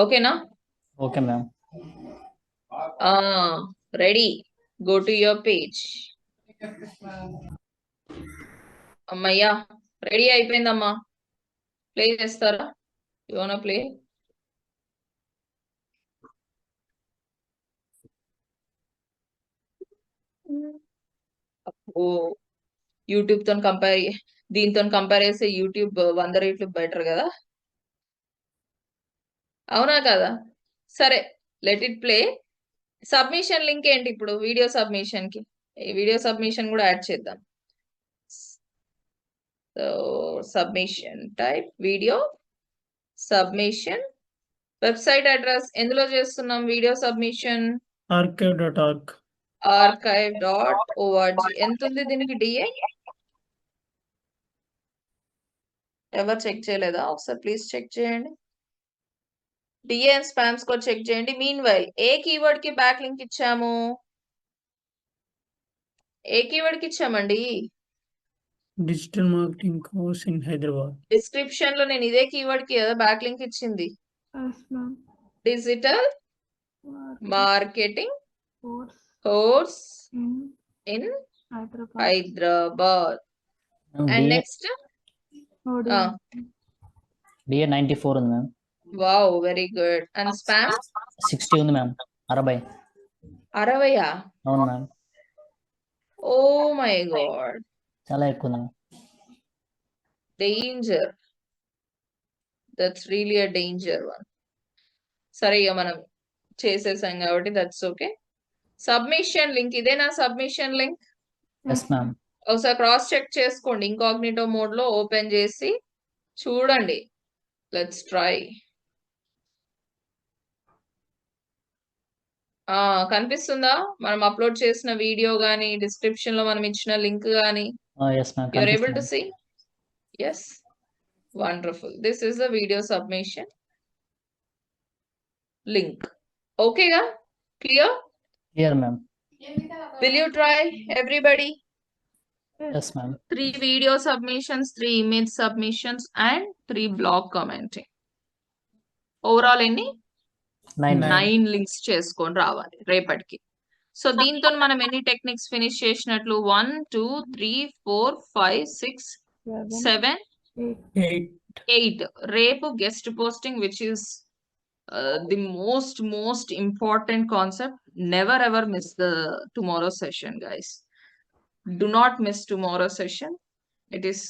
Speaker 1: ఓకేనా?
Speaker 3: Okay ma'am.
Speaker 1: Ready? Go to your page. అమ్మయ్యా, రెడీ అయిపోయిందమ్మా. ప్లే చేస్తారా? You want play? Oh, YouTube తో దీంతో కంపేర్ చేస్తే యూట్యూబ్ 100 రెట్లు బెటర్ కదా, అవునా కదా? సరే, let it play. Submission link ఏంటి ఇప్పుడు? వీడియో సబ్మిషన్ కి ఈ వీడియో సబ్మిషన్ కూడా యాడ్ చేద్దాం. So submission type video submission. Website address ఎందులో చేస్తున్నాం వీడియో సబ్మిషన్?
Speaker 5: archive.org.
Speaker 1: archive.org. ఎంత ఉంది దీనికి డిఏ? ఎవరు చెక్ చేయలేదా? ఒకసారి ప్లీజ్ చెక్ చేయండి. DA and spam score check చేయండి. మీన్ వైల్ ఏ కీవర్డ్ కి బ్యాక్ లింక్ ఇచ్చాము? ఏ కీవర్డ్ కి ఇచ్చామండి?
Speaker 5: Digital marketing course in Hyderabad.
Speaker 1: Description లో నేను ఇదే కీవర్డ్ కి కదా బ్యాక్ లింక్ ఇచ్చింది. Digital marketing course in Hyderabad. And next
Speaker 3: DA 94 ఉంది ma'am.
Speaker 1: Wow, very good. And spam
Speaker 3: 60 ఉంది మ్యామ్. 60.
Speaker 1: 60.
Speaker 3: అవును మ్యామ్.
Speaker 1: ఓ మై గాడ్,
Speaker 3: చాలా ఎక్కువ ఉంది ma'am.
Speaker 1: Danger. That's really a danger one. సరే, ఇక మనం చేసేసాం కాబట్టి దట్స్ ఓకే. సబ్మిషన్ లింక్ ఇదేనా? Submission link
Speaker 3: yes ma'am.
Speaker 1: ఒకసారి క్రాస్ చెక్ చేసుకోండి. ఇంకాగ్నిటో మోడ్ లో ఓపెన్ చేసి చూడండి. Let's try. కనిపిస్తుందా మనం అప్లోడ్ చేసిన వీడియో గానీ, డిస్క్రిప్షన్ లో మనం ఇచ్చిన లింక్ గానీ?
Speaker 3: Yes ma'am.
Speaker 1: You're able to
Speaker 3: కనిపిస్తుంది.
Speaker 1: see? Yes. Wonderful. This is the video submission link. Okay, ga? Clear?
Speaker 3: Clear ma'am.
Speaker 1: Will you try, everybody?
Speaker 3: Yes ma'am.
Speaker 1: 3 video submissions, 3 image submissions, and 3 blog commenting. Overall ఎన్ని? 9 links చేసుకొని రావాలి రేపటికి. So దీంతో మనం ఎన్ని techniques finish చేసినట్లు? 1 2 3 4 5 6 7 8. రేపు guest posting, which is the most important concept. Never ever miss the tomorrow session, guys. Do not miss tomorrow session. It is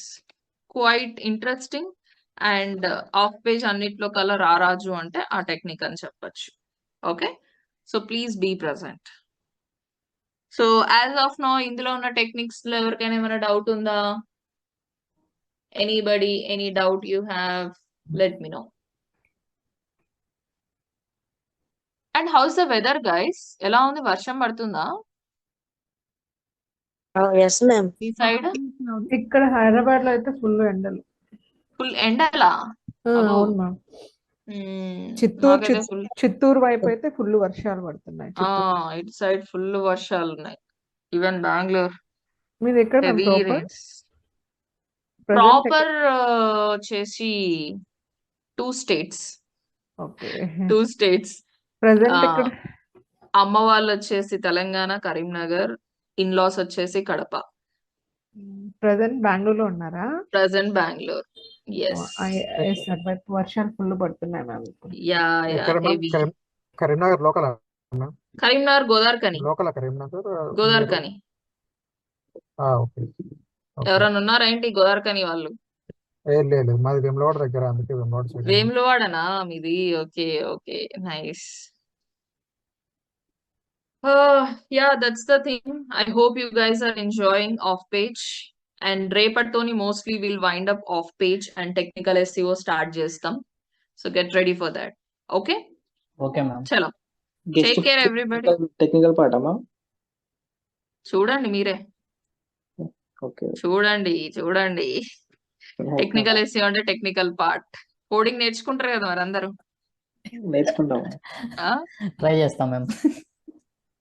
Speaker 1: quite interesting. And off page అన్నిట్లో కల్లా రారాజు అంటే ఆ టెక్నిక్ అని చెప్పచ్చు. Okay, so please be present. So as of now ఇందులో ఉన్న techniques లో ఎవరికైనా ఏమైనా డౌట్ ఉందా? Anybody, any doubt you have, let me know. And how's the weather guys? ఎలా ఉంది? వర్షం పడుతుందా
Speaker 7: ఎస్ మ్యామ్.
Speaker 1: ఈ సైడ్?
Speaker 8: ఇక్కడ హైదరాబాద్ లో అయితే ఫుల్ ఎండలు.
Speaker 1: ఫుల్ ఎండలా?
Speaker 8: అవును మ్యామ్. చిత్తూరు వైపు అయితే ఫుల్ వర్షాలు పడుతున్నాయి.
Speaker 1: ఇటు సైడ్ ఫుల్ వర్షాలు ఉన్నాయి. ఈవెన్ బెంగళూరు.
Speaker 8: మీరు ఎక్కడ
Speaker 1: హెవీ రైన్స్. ప్రాపర్ వచ్చేసి 2 states.
Speaker 8: ఓకే.
Speaker 1: 2 states.
Speaker 8: ప్రెసెంట్ ఇక్కడ
Speaker 1: అమ్మ వాళ్ళు వచ్చేసి తెలంగాణ, కరీంనగర్. ఇన్లాస్ వచ్చేసి కడప.
Speaker 8: ప్రెసెంట్ బెంగళూరులో ఉన్నారా?
Speaker 1: ప్రెసెంట్ బెంగళూరు. yes.
Speaker 8: అటువైపు వర్షాలు ఫుల్ పడుతున్నాయి ma'am.
Speaker 1: heavy.
Speaker 6: Karimnagar local.
Speaker 1: Karimnagar Godavarikhani.
Speaker 6: Local Karimnagar.
Speaker 1: Godavarikhani.
Speaker 6: Okay.
Speaker 1: ఎవరైనా ఉన్నారా ఏంటి గోదావరికని వాళ్ళు?
Speaker 6: లేదు, మాది వేములవాడ దగ్గర, అందుకే వేములవాడ సైడ్.
Speaker 1: వేములవాడనా మీది? Okay okay, nice. Yeah, that's the thing. I hope you guys are enjoying off page. And రేపటితోని mostly we'll wind up off page and technical SEO start చేస్తాం. So get ready for that. Okay?
Speaker 3: Okay ma'am.
Speaker 1: చలో, take care everybody.
Speaker 12: Technical part అమ్మా.
Speaker 1: చూడండి మీరే.
Speaker 12: Okay.
Speaker 1: చూడండి. Technical SEO అంటే technical part. Coding నేర్చుకుంటారు కదా మరి అందరూ?
Speaker 12: నేర్చుకుంటాం.
Speaker 3: ట్రై చేస్తాం మ్యామ్.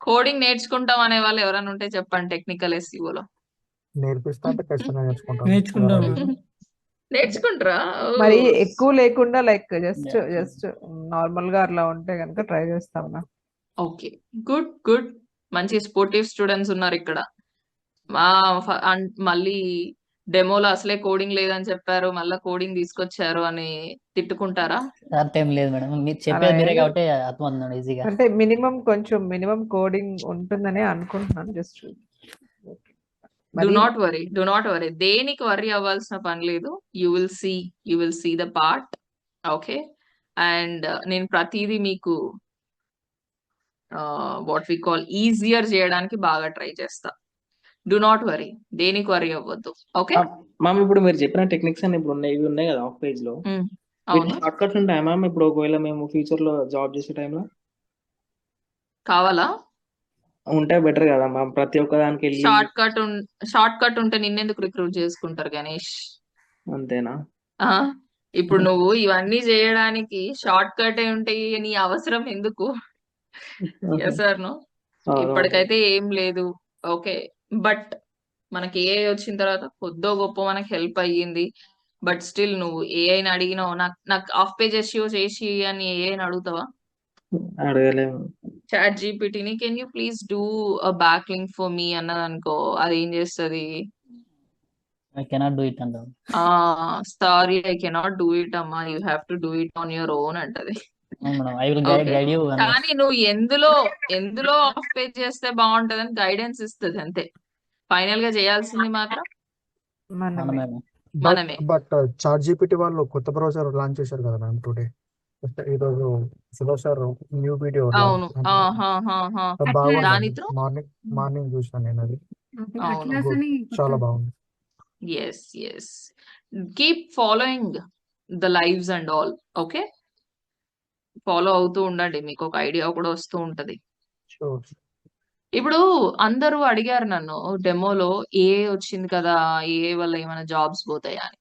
Speaker 1: కోడింగ్ నేర్చుకుంటాం అనే వాళ్ళు ఎవరైనా ఉంటే చెప్పండి టెక్నికల్ SEO లో.
Speaker 6: నేర్పిస్తా అంటే ఖచ్చితంగా
Speaker 5: నేర్చుకుంటాం.
Speaker 1: నేర్చుకుంటారా?
Speaker 8: మరి ఎక్కువ లేకుండా లైక్ జస్ట్ నార్మల్ గా అట్లా ఉంటే కనుక ట్రై చేస్తాం.
Speaker 1: Okay, good. మంచి స్పోర్టివ్ స్టూడెంట్స్ ఉన్నారు ఇక్కడ. మళ్ళీ డెమోలో అసలే కోడింగ్ లేదని చెప్పారు, మళ్ళీ కోడింగ్ తీసుకొచ్చారు అని తిట్టుకుంటారా?
Speaker 3: అర్థం లేదు మేడం, మీరు చెప్పేది మీరే కాబట్టి అర్థమవుతుంది ఈజీగా.
Speaker 8: అంటే మినిమం కోడింగ్ ఉంటుందని అనుకుంటున్నాను. Just
Speaker 1: Do not worry. దేనికి వర్రీ అవ్వాల్సిన పని లేదు. You will see the part. Okay, and నేను ప్రతిదీ మీకు వాట్ వి కాల్ ఈజియర్ చేయడానికి బాగా ట్రై చేస్తా. డు నాట్ వరీ, దేనికి వరీ అవ్వద్దు. ఓకే
Speaker 12: మ్యామ్, ఇప్పుడు మీరు చెప్పిన టెక్నిక్స్ అని ఇప్పుడు ఇవి ఉన్నాయి కదా ఆఫ్ పేజ్ లో, షార్ట్ కట్స్ ఉంటాయా మ్యామ్? ఇప్పుడు ఒకవేళ మేము ఫ్యూచర్ లో జాబ్ చేసే టైంలో
Speaker 1: కావాలా?
Speaker 12: ఉంటే బెటర్ కదా మ్యామ్, ప్రతి ఒక్క దానికి వెళ్ళి.
Speaker 1: షార్ట్ కట్ ఉంటే నిన్నెందుకు రిక్రూట్ చేసుకుంటారు గణేష్?
Speaker 12: అంతేనా?
Speaker 1: ఇప్పుడు నువ్వు ఇవన్నీ చేయడానికి షార్ట్ కట్ ఉంటాయి, నీ అవసరం ఎందుకు? ఎస్ సార్ నో, ఇప్పటికైతే ఏం లేదు. ఓకే, బట్ మనకి ఏఐ వచ్చిన తర్వాత కొద్దో గొప్ప మనకి హెల్ప్ అయ్యింది. బట్ స్టిల్ నువ్వు ఏఐని అడిగినావు, నాకు ఆఫ్ పేజ్ ఎస్ఈఓ చేసి అని ఏఐని అడుగుతావా?
Speaker 12: అడగలేము.
Speaker 1: చాట్ జీపీటీని can you please do a back link for me అన్నది అనుకో, అది ఏం చేస్తుంది?
Speaker 3: ఐ కెనాట్ డూ ఇట్ అంటారు.
Speaker 1: Sorry I cannot do it అమ్మా, you have to do it on your own అంటది.
Speaker 3: అవును madam, I will
Speaker 1: okay,
Speaker 3: guide you అని.
Speaker 1: కానీ నువ్వు ఎందులో ఆఫ్ పేజ్ చేస్తే బాగుంటదని గైడెన్స్ ఇస్తుంది అంతే. ఫైనల్ గా చేయాల్సింది మాత్రం
Speaker 3: అవును
Speaker 8: మనమే.
Speaker 3: మేడం.
Speaker 1: మనమే.
Speaker 6: బట్ చాట్ జీపీటీ వాళ్ళు కొత్త బ్రౌజర్ లాంచ్ చేశారు కదా మ్యామ్ టుడే. ఈరోజు సుభాష్ సార్ న్యూ వీడియో
Speaker 1: అవును,
Speaker 6: బాగుంది.
Speaker 1: దానితో
Speaker 6: మార్నింగ్ చూసాను నేను అది.
Speaker 10: ఓకే,
Speaker 1: అవును.
Speaker 10: అట్లాస్
Speaker 6: Good.
Speaker 10: అని
Speaker 6: చాలా బాగుంది.
Speaker 1: Yes keep following the lives and all. Okay, follow అవుతూ ఉండండి, మీకు ఒక ఐడియా కూడా వస్తూ ఉంటది.
Speaker 6: షూర్.
Speaker 1: ఇప్పుడు అందరూ అడిగారు నన్ను డెమోలో, ఏ వచ్చింది కదా, ఏ వల్ల ఏమైనా జాబ్స్ పోతాయా అని.